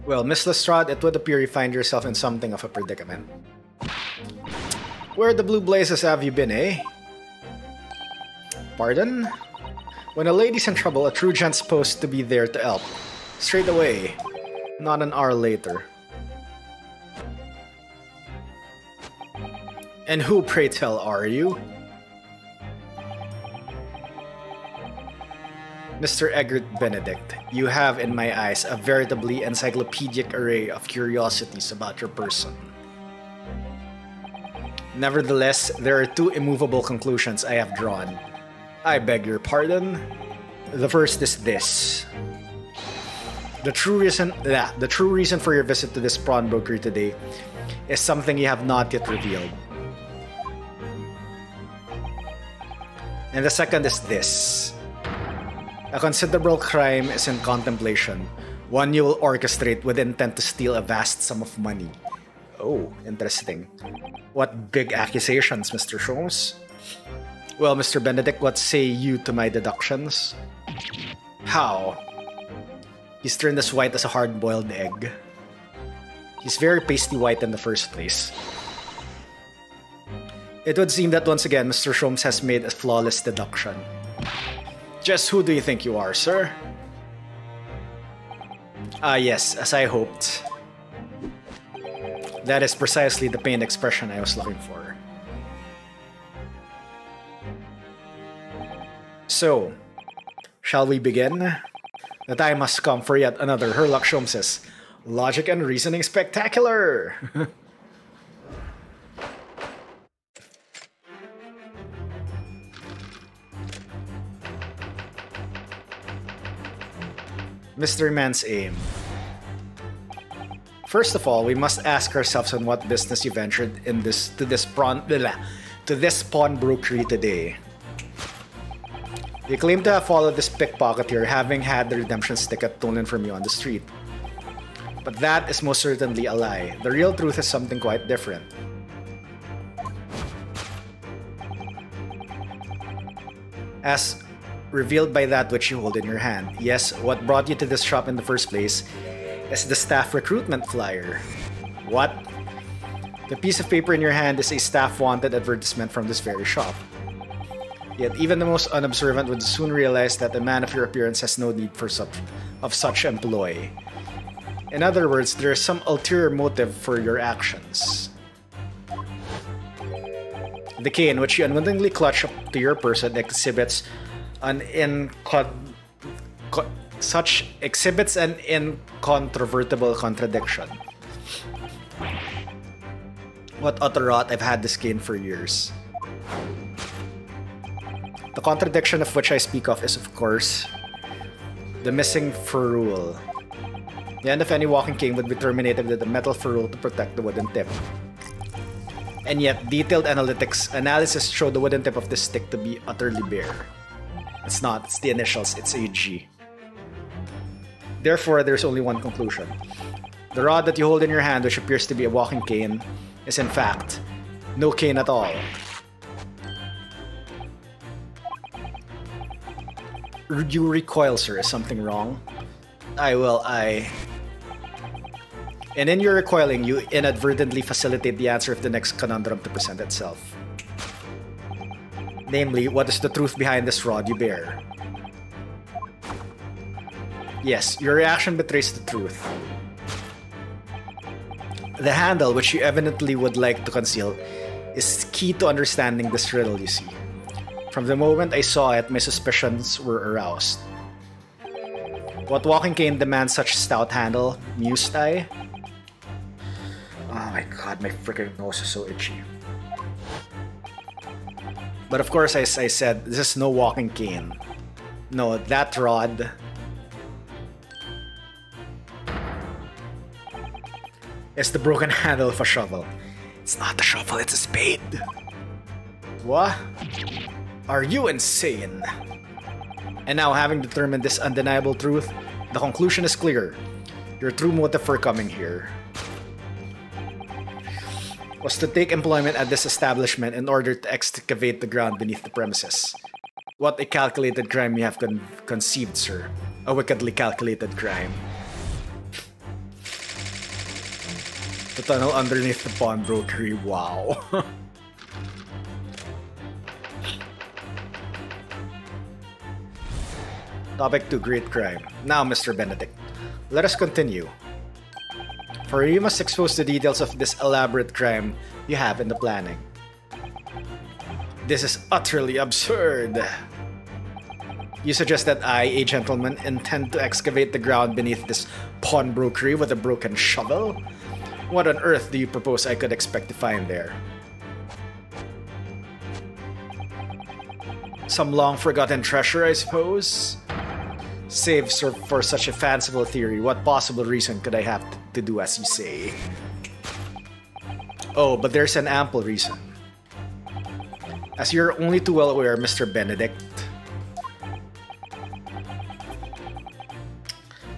Well, Miss Lestrade, it would appear you find yourself in something of a predicament. Where the blue blazes have you been, eh? Pardon? When a lady's in trouble, a true gent's supposed to be there to help. Straight away. Not an hour later. And who, pray tell, are you? Mr. Egbert Benedict, you have, in my eyes, a veritably encyclopedic array of curiosities about your person. Nevertheless, there are two immovable conclusions I have drawn. I beg your pardon. The first is this. The true reason for your visit to this pawnbroker today is something you have not yet revealed. And the second is this. A considerable crime is in contemplation, one you will orchestrate with intent to steal a vast sum of money. Oh, interesting. What big accusations, Mr. Sholmes? Well, Mr. Benedict, what say you to my deductions? How? He's turned as white as a hard-boiled egg. He's very pasty white in the first place. It would seem that once again, Mr. Sholmes has made a flawless deduction. Just who do you think you are, sir? Ah, yes, as I hoped. That is precisely the pained expression I was looking for. So, shall we begin? The time has come for yet another Herlock Sholmes' Logic and Reasoning Spectacular! Mystery Man's aim. First of all, we must ask ourselves on what business you ventured in to this pawnbrokery today. You claim to have followed this pickpocketer, having had the redemption ticket stolen from you on the street. But that is most certainly a lie. The real truth is something quite different. As revealed by that which you hold in your hand. Yes, what brought you to this shop in the first place is the staff recruitment flyer. What? The piece of paper in your hand is a staff wanted advertisement from this very shop. Yet even the most unobservant would soon realize that a man of your appearance has no need for such employ. In other words, there is some ulterior motive for your actions. The cane which you unwittingly clutch up to your person exhibits an incontrovertible contradiction. What utter rot, I've had this cane for years. The contradiction of which I speak of is, of course, the missing ferrule. The end of any walking cane would be terminated with a metal ferrule to protect the wooden tip. And yet, detailed analysis show the wooden tip of this stick to be utterly bare. It's not, it's the initials, it's AG. Therefore, there's only one conclusion. The rod that you hold in your hand, which appears to be a walking cane, is in fact no cane at all. You recoil, sir. Is something wrong? And in your recoiling, you inadvertently facilitate the answer of the next conundrum to present itself. Namely, what is the truth behind this rod you bear? Yes, your reaction betrays the truth. The handle, which you evidently would like to conceal, is key to understanding this riddle, you see. From the moment I saw it, my suspicions were aroused. What walking cane demands such stout handle? Mused I. Oh my god, my freaking nose is so itchy. But of course, as I said, this is no walking cane. No, that rod is the broken handle of a shovel. It's not a shovel, it's a spade. What? Are you insane? And now, having determined this undeniable truth, the conclusion is clear. Your true motive for coming here was to take employment at this establishment in order to excavate the ground beneath the premises. What a calculated crime you have conceived, sir. A wickedly calculated crime. To tunnel underneath the pawnbrokery, wow. Topic 2, Great Crime. Now, Mr. Benedict, let us continue. For you must expose the details of this elaborate crime you have in the planning. This is utterly absurd. You suggest that I, a gentleman, intend to excavate the ground beneath this pawnbrokery with a broken shovel? What on earth do you propose I could expect to find there? Some long-forgotten treasure, I suppose? Save for such a fanciful theory, what possible reason could I have to do as you say? Oh, but there's an ample reason. As you're only too well aware, Mr. Benedict.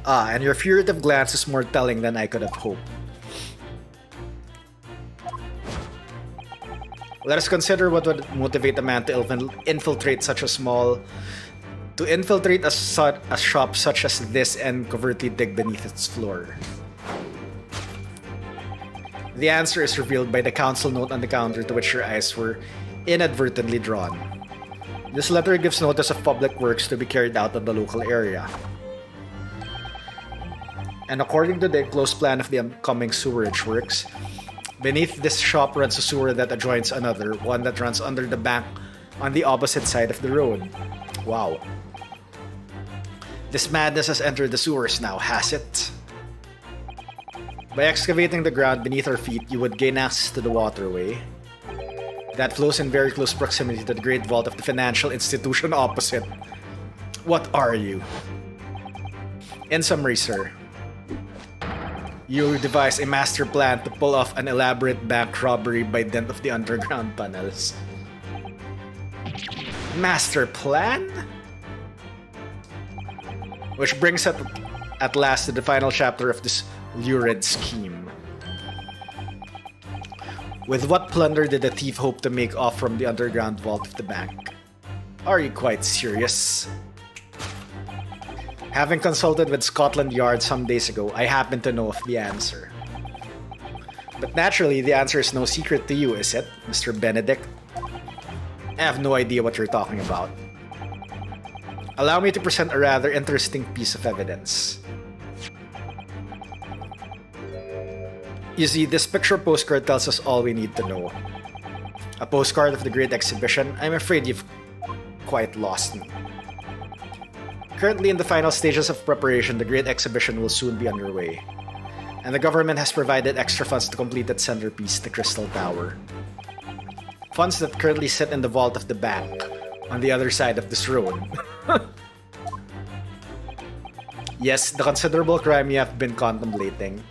And your furtive glance is more telling than I could have hoped. Let us consider what would motivate a man to infiltrate such a small... To infiltrate a shop such as this and covertly dig beneath its floor. The answer is revealed by the council note on the counter to which your eyes were inadvertently drawn. This letter gives notice of public works to be carried out in the local area. And according to the enclosed plan of the upcoming sewerage works, beneath this shop runs a sewer that adjoins another, one that runs under the bank on the opposite side of the road. Wow. This madness has entered the sewers now, has it? By excavating the ground beneath our feet, you would gain access to the waterway that flows in very close proximity to the Great Vault of the financial institution opposite. What are you? In summary, sir, you devise a master plan to pull off an elaborate bank robbery by dint of the underground tunnels. Master plan? Which brings us at last to the final chapter of this lurid scheme. With what plunder did the thief hope to make off from the underground vault of the bank? Are you quite serious? Having consulted with Scotland Yard some days ago, I happen to know of the answer. But naturally, the answer is no secret to you, is it, Mr. Benedict? I have no idea what you're talking about. Allow me to present a rather interesting piece of evidence. You see, this picture postcard tells us all we need to know. A postcard of the Great Exhibition? I'm afraid you've quite lost me. Currently in the final stages of preparation, the Great Exhibition will soon be underway. And the government has provided extra funds to complete its centerpiece, the Crystal Tower. Funds that currently sit in the vault of the bank, on the other side of this road. Yes, the considerable crime you have been contemplating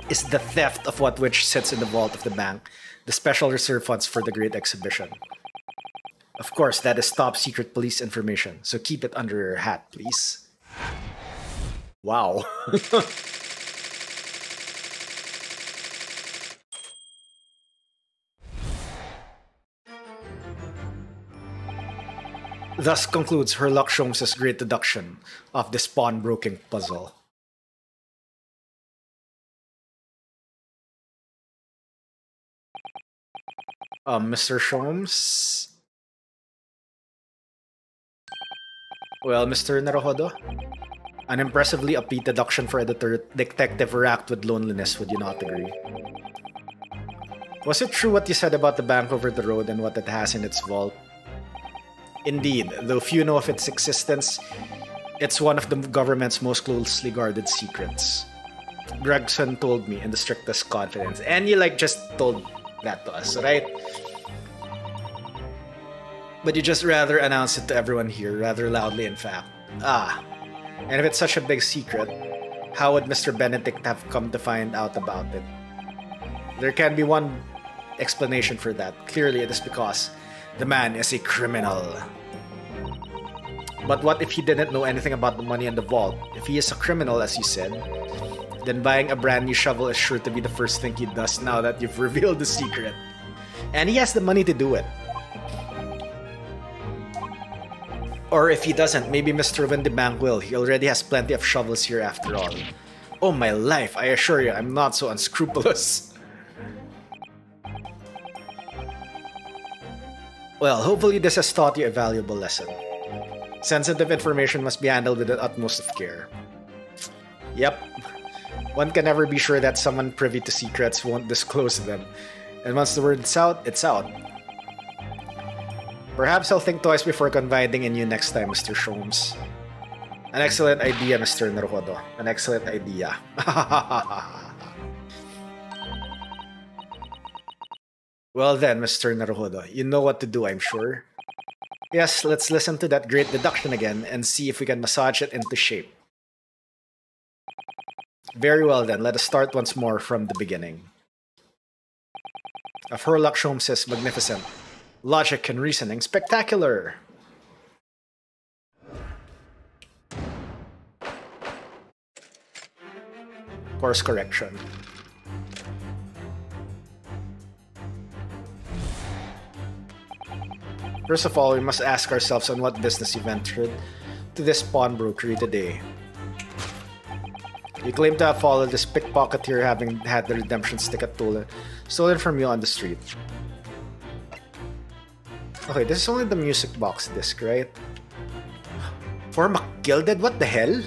is the theft of what which sits in the vault of the bank, the special reserve funds for the Great Exhibition. Of course, that is top secret police information, so keep it under your hat, please. Wow. Thus concludes Herlock Sholmes' great deduction of this pawnbroking puzzle. Mr. Sholmes? Well, Mr. Naruhodo, an impressively upbeat deduction for a detective racked with loneliness, would you not agree? Was it true what you said about the bank over the road and what it has in its vault? Indeed, though few know of its existence, it's one of the government's most closely guarded secrets. Gregson told me in the strictest confidence, and you just told that to us, right? But you just rather announce it to everyone here, rather loudly in fact. And if it's such a big secret, how would Mr. Benedict have come to find out about it? There can be one explanation for that. Clearly it is because the man is a criminal. But what if he didn't know anything about the money in the vault? If he is a criminal, as you said, then buying a brand new shovel is sure to be the first thing he does now that you've revealed the secret. And he has the money to do it. Or if he doesn't, maybe Mr. Van de Bank will. He already has plenty of shovels here after all. Oh my life, I assure you, I'm not so unscrupulous. Well, hopefully this has taught you a valuable lesson. Sensitive information must be handled with the utmost of care. Yep. One can never be sure that someone privy to secrets won't disclose them. And once the word's out, it's out. Perhaps I'll think twice before confiding in you next time, Mr. Sholmes. An excellent idea, Mr. Naruhodo. An excellent idea. Well then, Mr. Naruhodo, you know what to do, I'm sure. Yes, let's listen to that great deduction again and see if we can massage it into shape. Very well then, let us start once more from the beginning. Of Sherlock Holmes is magnificent. Logic and reasoning spectacular. Course correction. First of all, we must ask ourselves on what business you ventured to this pawnbrokery today. You claim to have followed this pickpocketeer having had the redemption stick stolen from you on the street. Okay, this is only the music box disc, right? For McGilded? What the hell?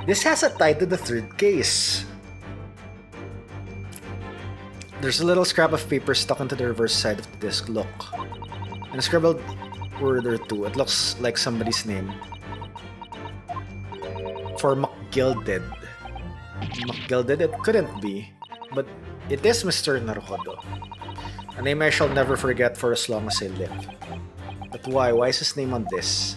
This has a tie to the third case. There's a little scrap of paper stuck into the reverse side of the disc, look. And a scribbled word or two. It looks like somebody's name. For McGilded. McGilded? It couldn't be. But it is Mr. Naruhodo. A name I shall never forget for as long as I live. But why? Why is his name on this?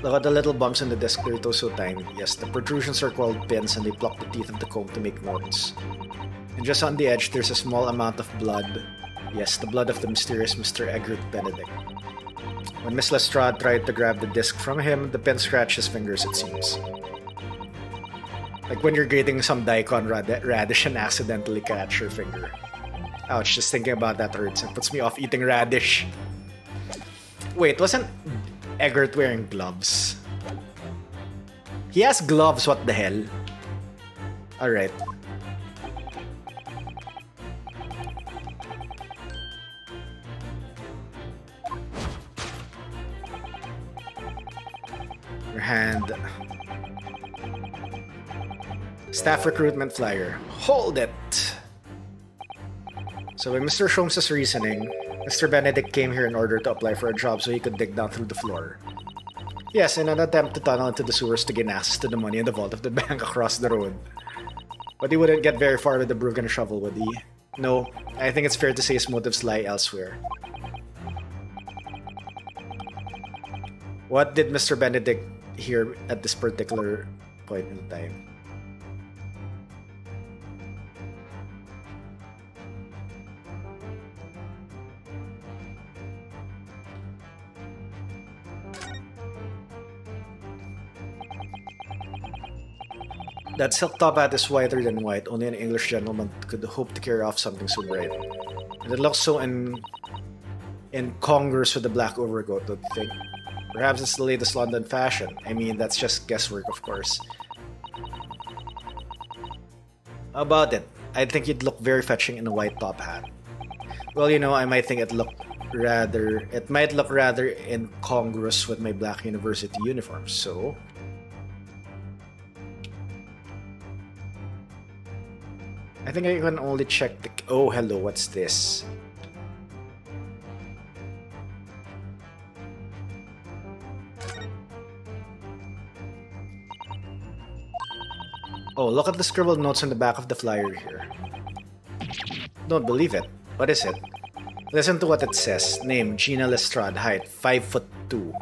Look at the little bumps in the disc, they're so tiny. Yes, the protrusions are called pins and they pluck the teeth of the comb to make notes. And just on the edge, there's a small amount of blood. Yes, the blood of the mysterious Mr. Egbert Benedict. When Miss Lestrade tried to grab the disc from him, the pen scratched his fingers, it seems. Like when you're grating some daikon radish and accidentally catch your finger. Ouch, just thinking about that hurts. It puts me off eating radish. Wait, wasn't Egbert wearing gloves? He has gloves, what the hell? Alright. Your hand. Staff recruitment flyer. Hold it! So by Mr. Sholmes' reasoning, Mr. Benedict came here in order to apply for a job so he could dig down through the floor. Yes, in an attempt to tunnel into the sewers to gain access to the money in the vault of the bank across the road. But he wouldn't get very far with the broken shovel, would he? No, I think it's fair to say his motives lie elsewhere. What did Mr. Benedict hear at this particular point in time? That silk top hat is whiter than white. Only an English gentleman could hope to carry off something so bright. And it looks so incongruous with the black overcoat, don't you think? Perhaps it's the latest London fashion. I mean, that's just guesswork, of course. How about it? I think you'd look very fetching in a white top hat. Well, you know, I might think it might look rather incongruous with my black university uniform, so... I think I can only check the... Oh, hello, what's this? Oh, look at the scribbled notes on the back of the flyer here. Don't believe it. What is it? Listen to what it says. Name, Gina Lestrade. Height, 5'2".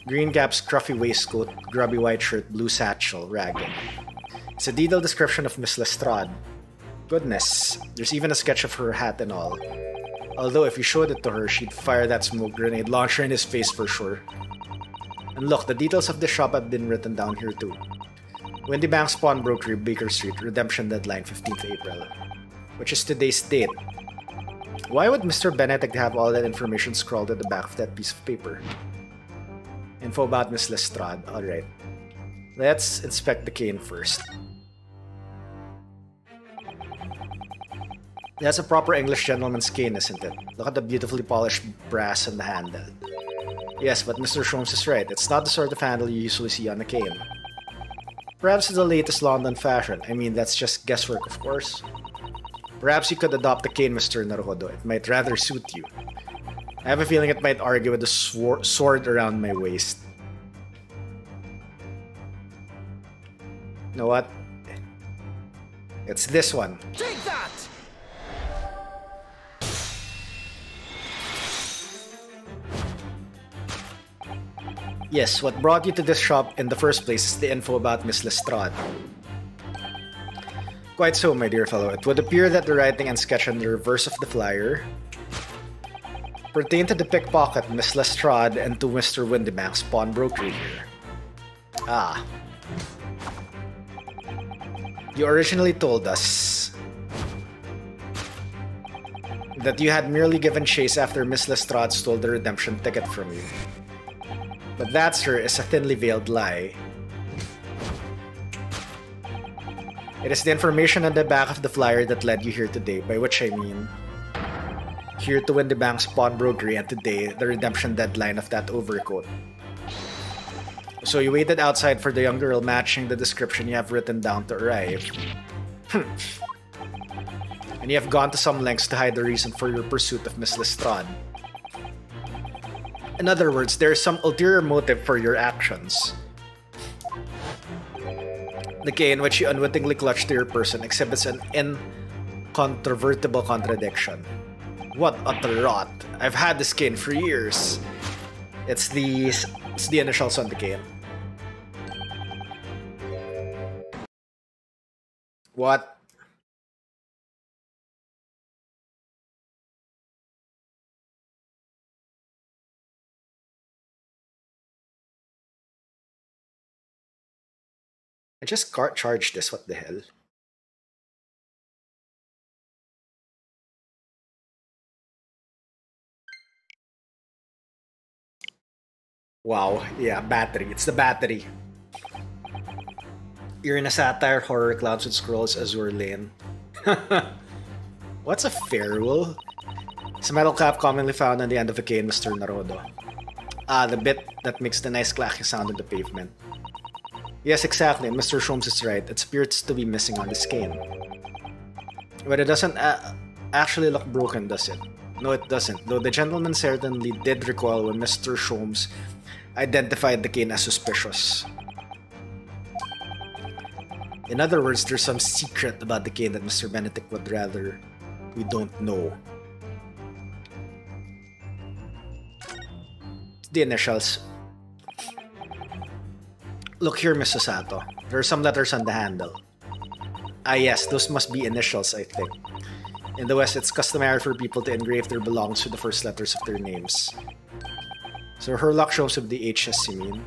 Green cap, scruffy waistcoat, grubby white shirt, blue satchel, ragged. It's a detailed description of Miss Lestrade. Goodness, there's even a sketch of her hat and all. Although if you showed it to her, she'd fire that smoke grenade launcher in his face for sure. And look, the details of the shop have been written down here too. Windy Bank's Pawnbrokery, Baker Street, redemption deadline 15th April. Which is today's date. Why would Mr. Benedict have all that information scrawled at the back of that piece of paper? Info about Miss Lestrade, alright. Let's inspect the cane first. That's a proper English gentleman's cane, isn't it? Look at the beautifully polished brass on the handle. Yes, but Mr. Sholmes is right. It's not the sort of handle you usually see on a cane. Perhaps it's the latest London fashion. I mean, that's just guesswork, of course. Perhaps you could adopt the cane, Mr. Naruhodo. It might rather suit you. I have a feeling it might argue with the sword around my waist. You know what? It's this one. Take that! Yes, what brought you to this shop in the first place is the info about Miss Lestrade. Quite so, my dear fellow. It would appear that the writing and sketch on the reverse of the flyer pertain to the pickpocket Miss Lestrade and to Mr. Windybank's pawnbrokery here. Ah. You originally told us that you had merely given chase after Miss Lestrade stole the redemption ticket from you. But that, sir, is a thinly veiled lie. It is the information on the back of the flyer that led you here today, by which I mean here to Windybank's pawnbrokery and today, the redemption deadline of that overcoat. So you waited outside for the young girl matching the description you have written down to arrive. And you have gone to some lengths to hide the reason for your pursuit of Miss Lestrade. In other words, there is some ulterior motive for your actions. The cane which you unwittingly clutched to your person exhibits an incontrovertible contradiction. What utter rot! I've had this cane for years. It's the initials on the cane. What? I just cart charged this, what the hell? Wow, yeah, battery. It's the battery. You're in a satire horror clouds with scrolls azure lane. What's a ferrule? It's a metal cap commonly found on the end of a cane, Mr. Naruhodo. Ah, the bit that makes the nice clacking sound on the pavement. Yes, exactly, and Mr. Sholmes is right. It appears to be missing on this cane. But it doesn't actually look broken, does it? No, it doesn't, though the gentleman certainly did recoil when Mr. Sholmes identified the cane as suspicious. In other words, there's some secret about the cane that Mr. Benedict would rather we don't know. The initials. Look here, Miss Osato. There are some letters on the handle. Ah yes, those must be initials, I think. In the West, it's customary for people to engrave their belongings with the first letters of their names. So her luck shows with the H's, you mean?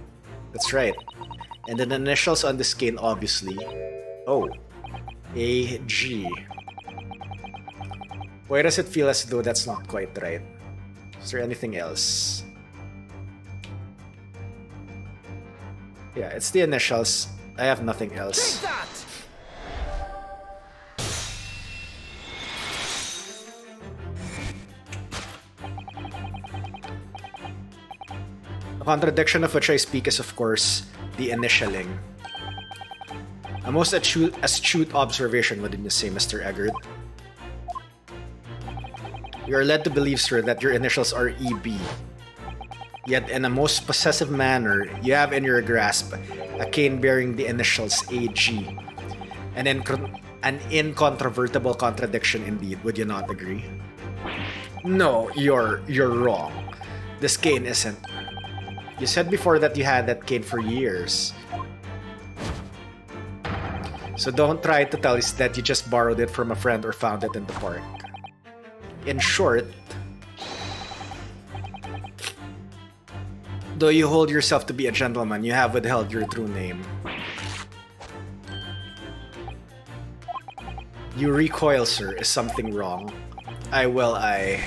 That's right. And then the initials on this cane, obviously. Oh. A-G. Why does it feel as though that's not quite right? Is there anything else? Yeah, it's the initials. I have nothing else. Take that! The contradiction of which I speak is, of course, the initialing. A most astute observation, wouldn't you say, Mr. Eggert? You are led to believe, sir, that your initials are EB. Yet, in a most possessive manner, you have in your grasp a cane bearing the initials AG. An incontrovertible contradiction indeed, would you not agree? No, you're wrong. This cane isn't. You said before that you had that cane for years. So don't try to tell us that you just borrowed it from a friend or found it in the park. In short, though you hold yourself to be a gentleman, you have withheld your true name. You recoil, sir. Is something wrong? And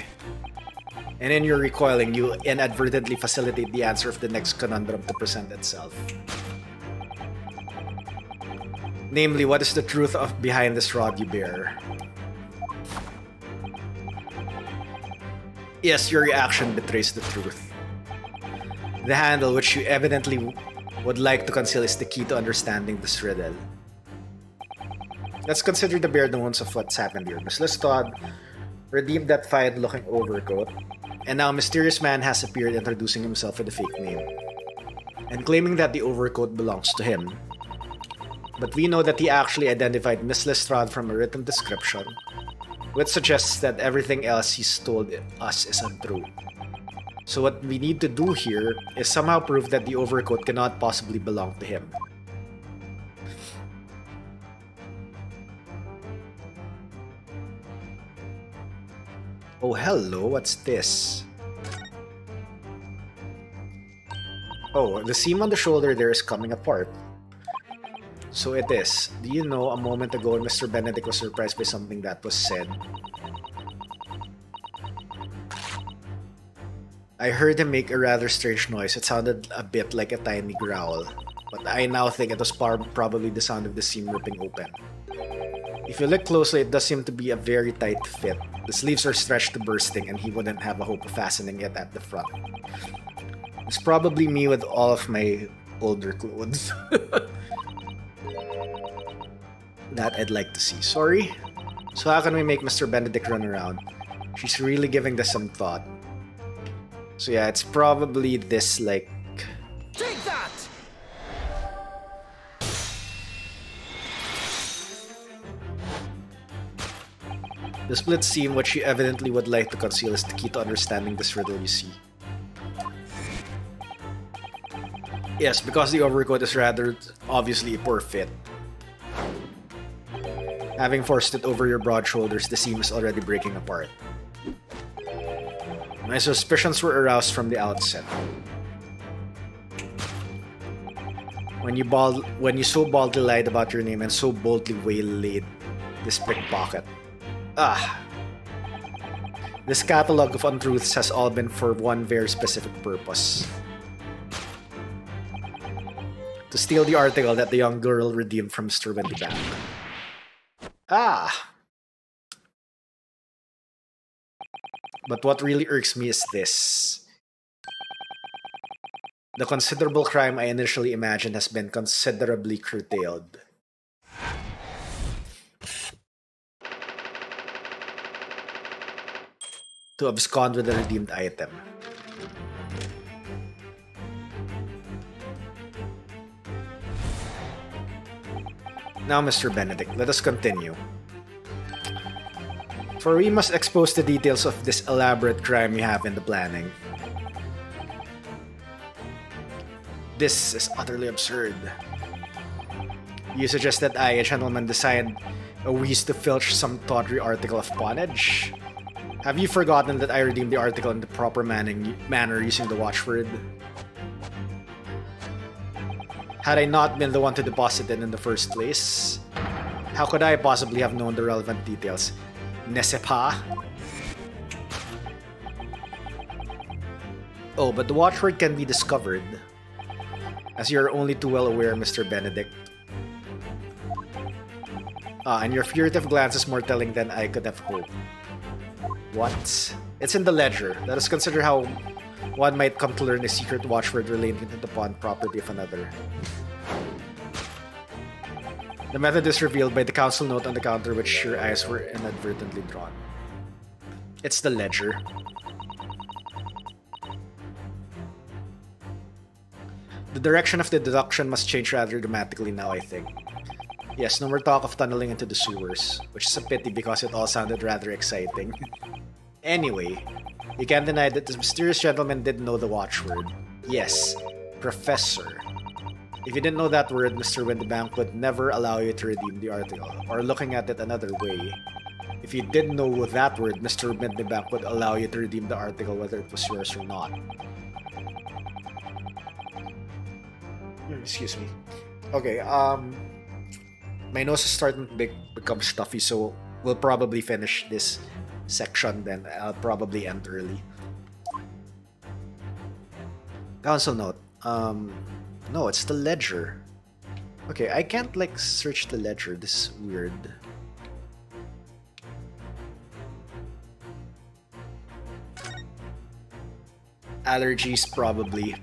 in your recoiling, you inadvertently facilitate the answer of the next conundrum to present itself. Namely, what is the truth behind this rod you bear? Yes, your reaction betrays the truth. The handle, which you evidently would like to conceal, is the key to understanding this riddle. Let's consider the bare bones of what's happened here. Miss Lestrade redeemed that fine-looking overcoat, and now a mysterious man has appeared introducing himself with a fake name, and claiming that the overcoat belongs to him. But we know that he actually identified Miss Lestrade from a written description, which suggests that everything else he's told us is untrue. So what we need to do here is somehow prove that the overcoat cannot possibly belong to him. Oh, hello, what's this? Oh, the seam on the shoulder there is coming apart. So it is. Do you know, a moment ago Mr. Benedict was surprised by something that was said. I heard him make a rather strange noise. It sounded a bit like a tiny growl, but I now think it was probably the sound of the seam ripping open. If you look closely, it does seem to be a very tight fit. The sleeves are stretched to bursting, and he wouldn't have a hope of fastening it at the front. It's probably me with all of my older clothes. That I'd like to see. Sorry? So how can we make Mr. Benedict run around? She's really giving this some thought. So yeah, it's probably this, like... Take that! The split seam, which you evidently would like to conceal, is the key to understanding this riddle, you see. Yes, because the overcoat is rather obviously a poor fit. Having forced it over your broad shoulders, the seam is already breaking apart. My suspicions were aroused from the outset. When you so baldly lied about your name and so boldly waylaid this pickpocket. This catalog of untruths has all been for one very specific purpose. To steal the article that the young girl redeemed from Mr. Windybank. But what really irks me is this. The considerable crime I initially imagined has been considerably curtailed. To abscond with the redeemed item. Now, Mr. Benedict, let us continue. For we must expose the details of this elaborate crime you have in the planning. This is utterly absurd. You suggest that I, a gentleman, decide a wheeze to filch some tawdry article of pawnage? Have you forgotten that I redeemed the article in the proper manner using the watchword? Had I not been the one to deposit it in the first place, how could I possibly have known the relevant details? N'est-ce pas? Oh, but the watchword can be discovered. As you're only too well aware, Mr. Benedict. And your furtive glance is more telling than I could have hoped. What? It's in the ledger. Let us consider how one might come to learn a secret watchword relating to the pawn property of another. The method is revealed by the council note on the counter which your eyes were inadvertently drawn. It's the ledger. The direction of the deduction must change rather dramatically now, I think. Yes, no more talk of tunneling into the sewers, which is a pity because it all sounded rather exciting. Anyway, you can't deny that this mysterious gentleman did know the watchword. Yes, Professor. If you didn't know that word, Mr. Windybank would never allow you to redeem the article. Or looking at it another way, if you did know that word, Mr. Windybank would allow you to redeem the article whether it was yours or not. Excuse me. Okay, my nose is starting to become stuffy, so we'll probably finish this section then. I'll probably end early. Council note. No, it's the ledger. Okay, I can't like search the ledger. This is weird. Allergies, probably.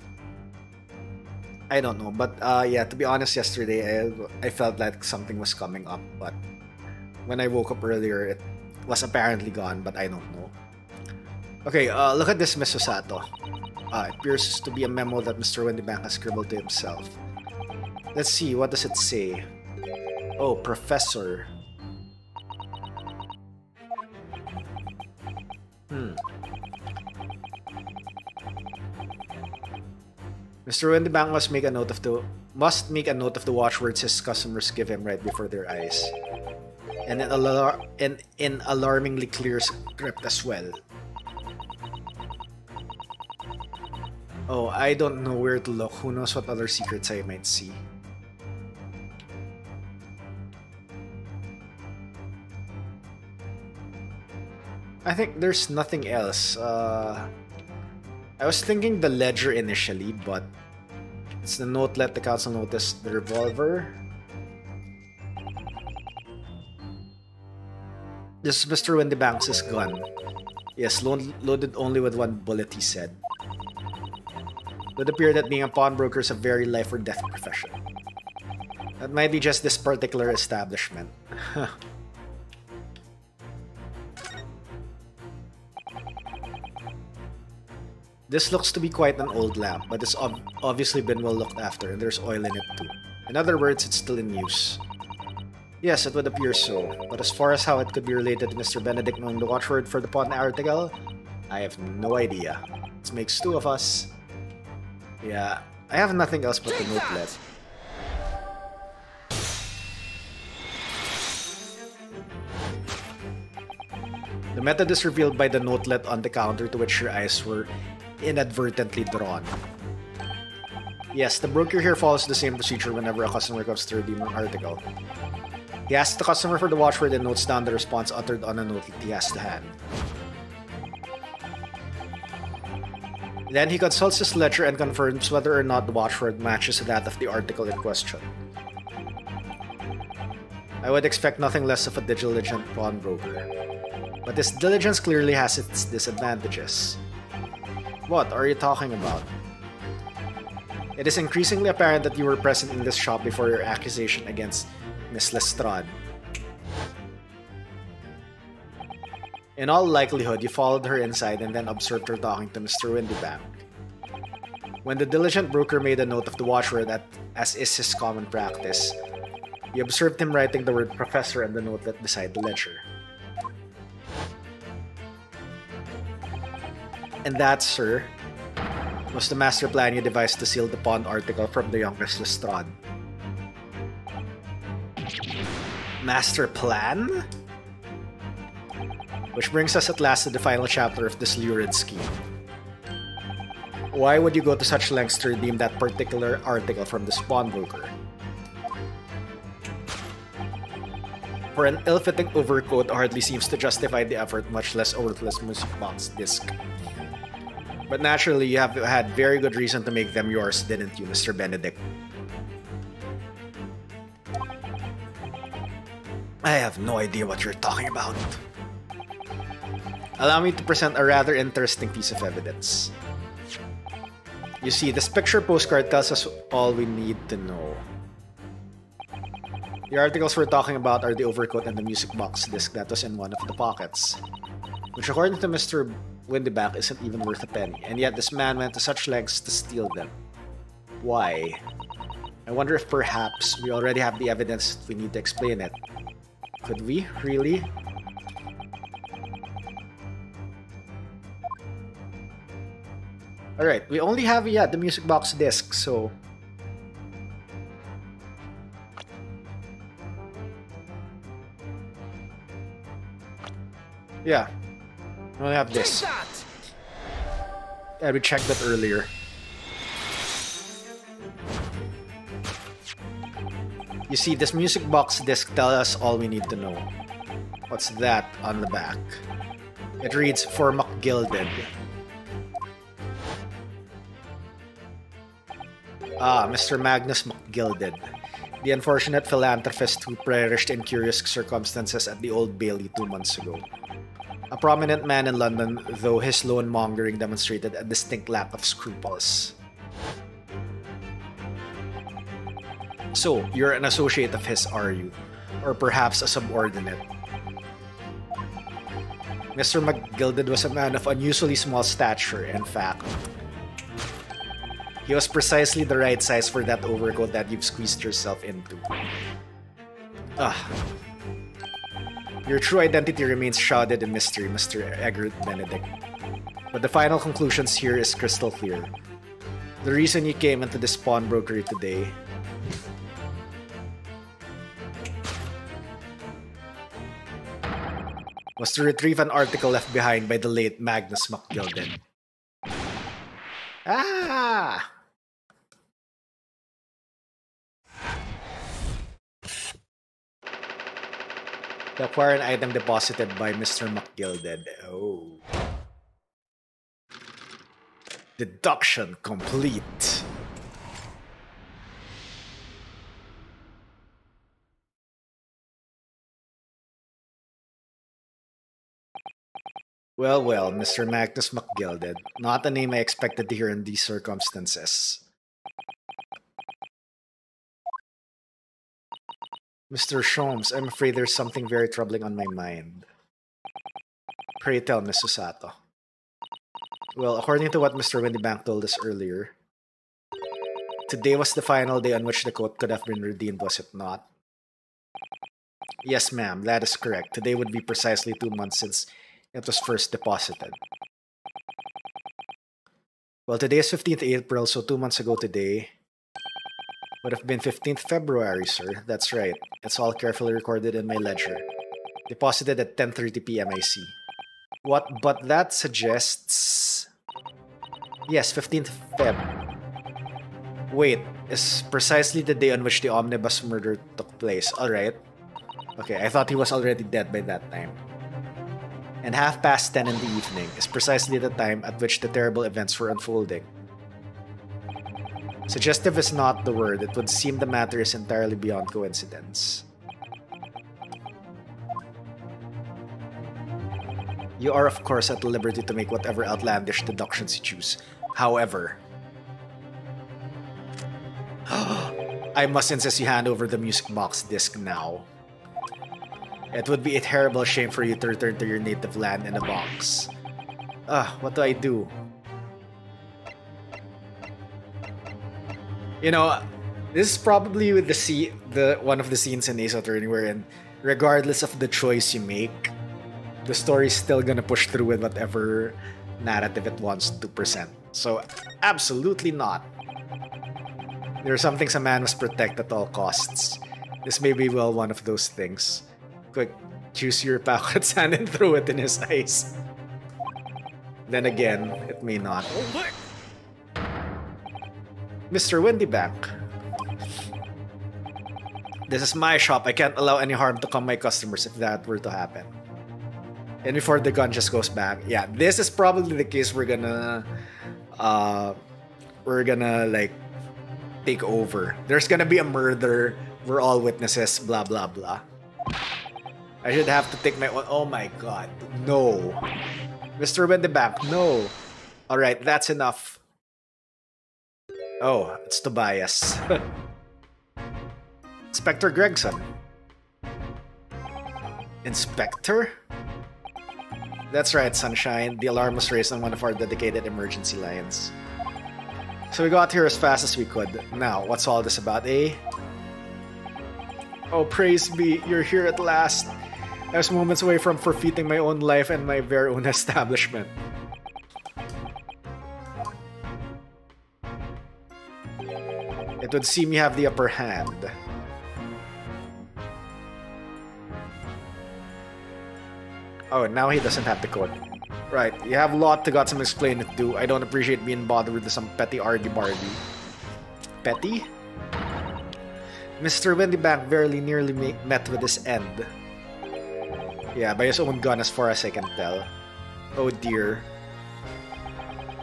I don't know, but yeah, to be honest, yesterday I felt like something was coming up, but when I woke up earlier, it was apparently gone, but I don't know. Okay, look at this, Miss Osato. It appears to be a memo that Mr. Windybank has scribbled to himself. Let's see, what does it say? Oh, Professor. Mr. Windybank must make a note of the watchwords his customers give him right before their eyes, and in alarmingly clear script as well. Oh, I don't know where to look. Who knows what other secrets I might see. I think there's nothing else. I was thinking the ledger initially, but it's the note let the council notice the revolver. This is Mr. Windybank's gun. Yes, loaded only with one bullet, he said. It would appear that being a pawnbroker is a very life or death profession. That might be just this particular establishment. This looks to be quite an old lamp, but it's obviously been well looked after, and there's oil in it too. In other words, it's still in use. Yes, it would appear so, but as far as how it could be related to Mr. Benedict knowing the watchword for the pawn article, I have no idea. This makes two of us. Yeah, I have nothing else but the notelet. The method is revealed by the notelet on the counter to which your eyes were inadvertently drawn. Yes, the broker here follows the same procedure whenever a customer comes to redeem an article. He asks the customer for the watchword and notes down the response uttered on a notelet he has to hand. Then he consults his ledger and confirms whether or not the watchword matches that of the article in question. I would expect nothing less of a diligent pawnbroker. But this diligence clearly has its disadvantages. What are you talking about? It is increasingly apparent that you were present in this shop before your accusation against Miss Lestrade. In all likelihood, you followed her inside and then observed her talking to Mr. Windybank. When the diligent broker made a note of the watchword, as is his common practice, you observed him writing the word Professor in the notelet beside the ledger. And that, sir, was the master plan you devised to seal the pawn article from the young Miss Lestrade. Master plan? Which brings us at last to the final chapter of this lurid scheme. Why would you go to such lengths to redeem that particular article from this pawnbroker? For an ill-fitting overcoat hardly seems to justify the effort, much less a worthless music box disc. But naturally, you have had very good reason to make them yours, didn't you, Mr. Benedict? I have no idea what you're talking about. Allow me to present a rather interesting piece of evidence. You see, this picture postcard tells us all we need to know. The articles we're talking about are the overcoat and the music box disc that was in one of the pockets, which according to Mr. Windybank isn't even worth a penny, and yet this man went to such lengths to steal them. Why? I wonder if perhaps we already have the evidence we need to explain it. Could we? Really? Alright, we only have, the music box disc, so... Yeah. We only have this. Yeah, we checked that earlier. You see, this music box disc tells us all we need to know. What's that on the back? It reads, "For McGilded." Ah, Mr. Magnus McGilded, the unfortunate philanthropist who perished in curious circumstances at the Old Bailey 2 months ago. A prominent man in London, though his loan-mongering demonstrated a distinct lack of scruples. So, you're an associate of his, are you? Or perhaps a subordinate? Mr. McGilded was a man of unusually small stature, in fact. He was precisely the right size for that overcoat that you've squeezed yourself into. Your true identity remains shrouded in mystery, Mr. Egbert Benedict. But the final conclusions here is crystal clear. The reason you came into this pawnbrokery today was to retrieve an article left behind by the late Magnus McGilded. Ah! To acquire an item deposited by Mr. McGilded. Oh. Deduction complete. Well, well, Mr. Magnus McGilded. Not a name I expected to hear in these circumstances. Mr. Sholmes, I'm afraid there's something very troubling on my mind. Pray tell, Miss Susato. Well, according to what Mr. Windybank told us earlier, today was the final day on which the coat could have been redeemed, was it not? Yes, ma'am, that is correct. Today would be precisely 2 months since it was first deposited. Well, today is 15th April, so 2 months ago today would have been 15th February, sir. That's right. It's all carefully recorded in my ledger. Deposited at 10:30 p.m. I see. What? But that suggests... Yes, 15th Feb. Wait, is precisely the day on which the omnibus murder took place. Alright. Okay, I thought he was already dead by that time. And 10:30 in the evening is precisely the time at which the terrible events were unfolding. Suggestive is not the word. It would seem the matter is entirely beyond coincidence. You are, of course, at liberty to make whatever outlandish deductions you choose. However, I must insist you hand over the music box disc now. It would be a terrible shame for you to return to your native land in a box. What do I do? You know, this is probably with the one of the scenes in Ace Attorney wherein, regardless of the choice you make, the story's still gonna push through with whatever narrative it wants to present. So, absolutely not. There are some things a man must protect at all costs. This may be well one of those things. Quick, choose your pocket's hand and throw it in his eyes. Then again, it may not. Mr. Windybank. This is my shop. I can't allow any harm to come my customers if that were to happen. And before the gun just goes back. Yeah, this is probably the case we're gonna like take over. There's gonna be a murder. We're all witnesses, blah blah blah. I should have to take my own. Oh my god. No. Mr. Wendebank, no. Alright, that's enough. Oh, it's Tobias. Inspector Gregson. Inspector? That's right, Sunshine. The alarm was raised on one of our dedicated emergency lines. So we got here as fast as we could. Now, what's all this about, eh? Oh, praise be, you're here at last. I was moments away from forfeiting my own life and my very own establishment. It would seem you have the upper hand. Oh, now he doesn't have the code. Right, you have a lot to got some explaining to do. I don't appreciate being bothered with some petty argy-bargy. Petty? Mr. Wendebank very nearly met with his end. Yeah, by his own gun as far as I can tell. Oh dear.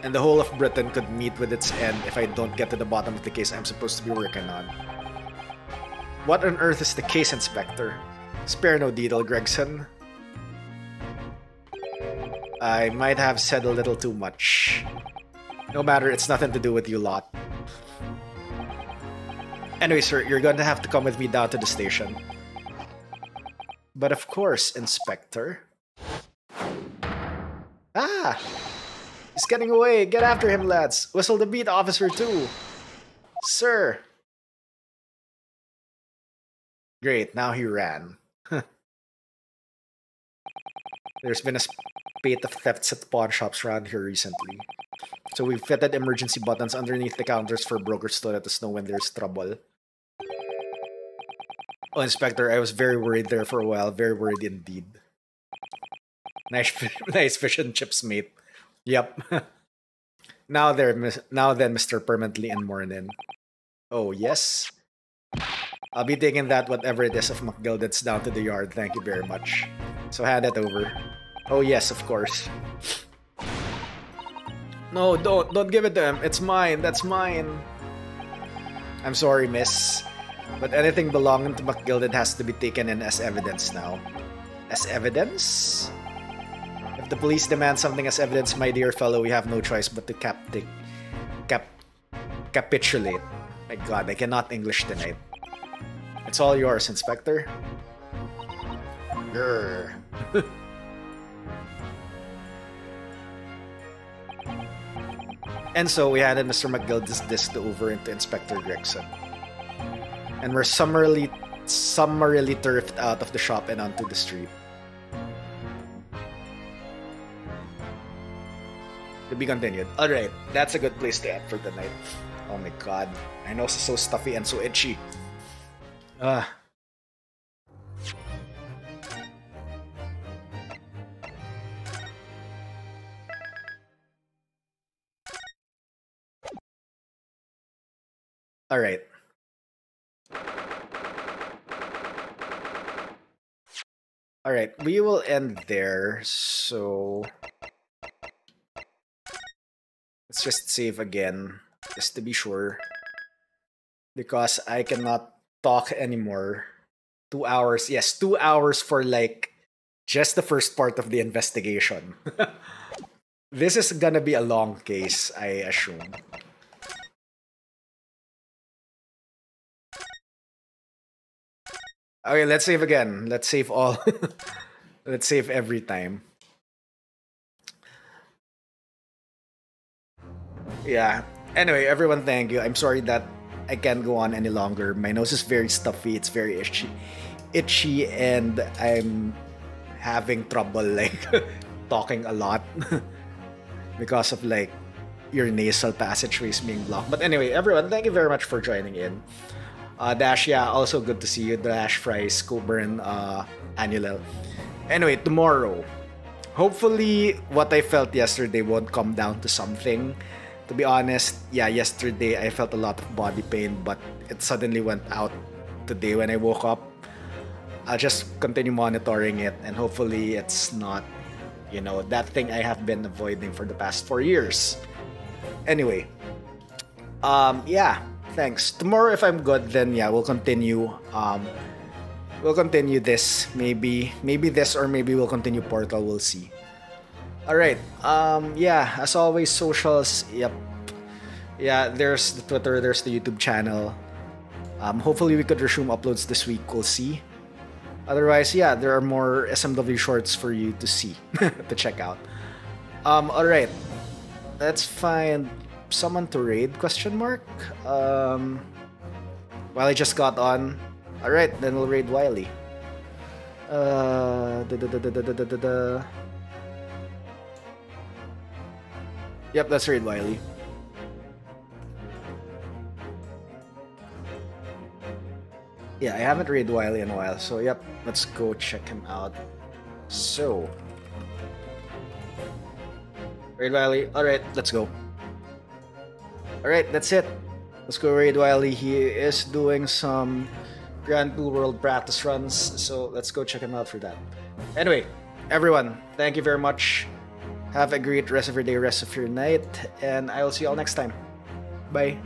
And the whole of Britain could meet with its end if I don't get to the bottom of the case I'm supposed to be working on. What on earth is the case, Inspector? Spare no detail, Gregson. I might have said a little too much. No matter, it's nothing to do with you lot. Anyway, sir, you're going to have to come with me down to the station. But of course, Inspector. Ah! He's getting away! Get after him, lads! Whistle the beat, officer, too! Sir! Great, now he ran. There's been a spate of thefts at pawn shops around here recently. So we've fitted emergency buttons underneath the counters for brokers to let us know when there's trouble. Oh, Inspector, I was very worried there for a while. Very worried indeed. Nice fish and chips, mate. Yep. Now then, Mr. Permanently and Mornin. Oh, yes? I'll be taking that, whatever it is, of McGilded's down to the yard. Thank you very much. So hand it over. Oh, yes, of course. No, don't give it to him. It's mine. That's mine. I'm sorry, miss. But anything belonging to McGilded has to be taken in as evidence now. As evidence? If the police demand something as evidence, my dear fellow, we have no choice but to capitulate. My god, I cannot English tonight. It's all yours, Inspector. Grr. And so we handed Mr. McGilded's disc over into Inspector Gregson. And we're summarily turfed out of the shop and onto the street. To be continued. Alright, that's a good place to end for tonight. Oh my god. My nose is so stuffy and so itchy. Alright. Alright, we will end there, so... Let's just save again, just to be sure. Because I cannot talk anymore. 2 hours, yes, 2 hours for like, just the first part of the investigation. This is gonna be a long case, I assume. Okay, let's save again. Let's save all. Let's save every time. Yeah. Anyway, everyone, thank you. I'm sorry that I can't go on any longer. My nose is very stuffy. It's very itchy, and I'm having trouble like talking a lot because of like your nasal passageways being blocked. But anyway, everyone, thank you very much for joining in. Dash, yeah, also good to see you. Dash, Fries, Coburn, Annual. Anyway, tomorrow, hopefully what I felt yesterday won't come down to something. To be honest, yeah, yesterday I felt a lot of body pain, but it suddenly went out today when I woke up. I'll just continue monitoring it, and hopefully it's not You know, that thing I have been avoiding for the past 4 years. Anyway, yeah, thanks. Tomorrow, if I'm good, then yeah, we'll continue. We'll continue this. Maybe this, or maybe we'll continue Portal. We'll see. All right. Yeah, as always, socials. Yep. Yeah, there's the Twitter. There's the YouTube channel. Hopefully, we could resume uploads this week. We'll see. Otherwise, yeah, there are more SMW shorts for you to see, to check out. All right. Let's find someone to raid, question mark. Wiley just got on. All right, then we'll raid Wiley. Yep, let's raid Wiley. Yeah, I haven't raided Wiley in a while, so yep, let's go check him out. So, raid Wiley. Alright, let's go. Alright, that's it. Let's go raid Wiley. He is doing some Grand Blue World practice runs, so let's go check him out for that. Anyway, everyone, thank you very much. Have a great rest of your day, rest of your night, and I will see you all next time. Bye.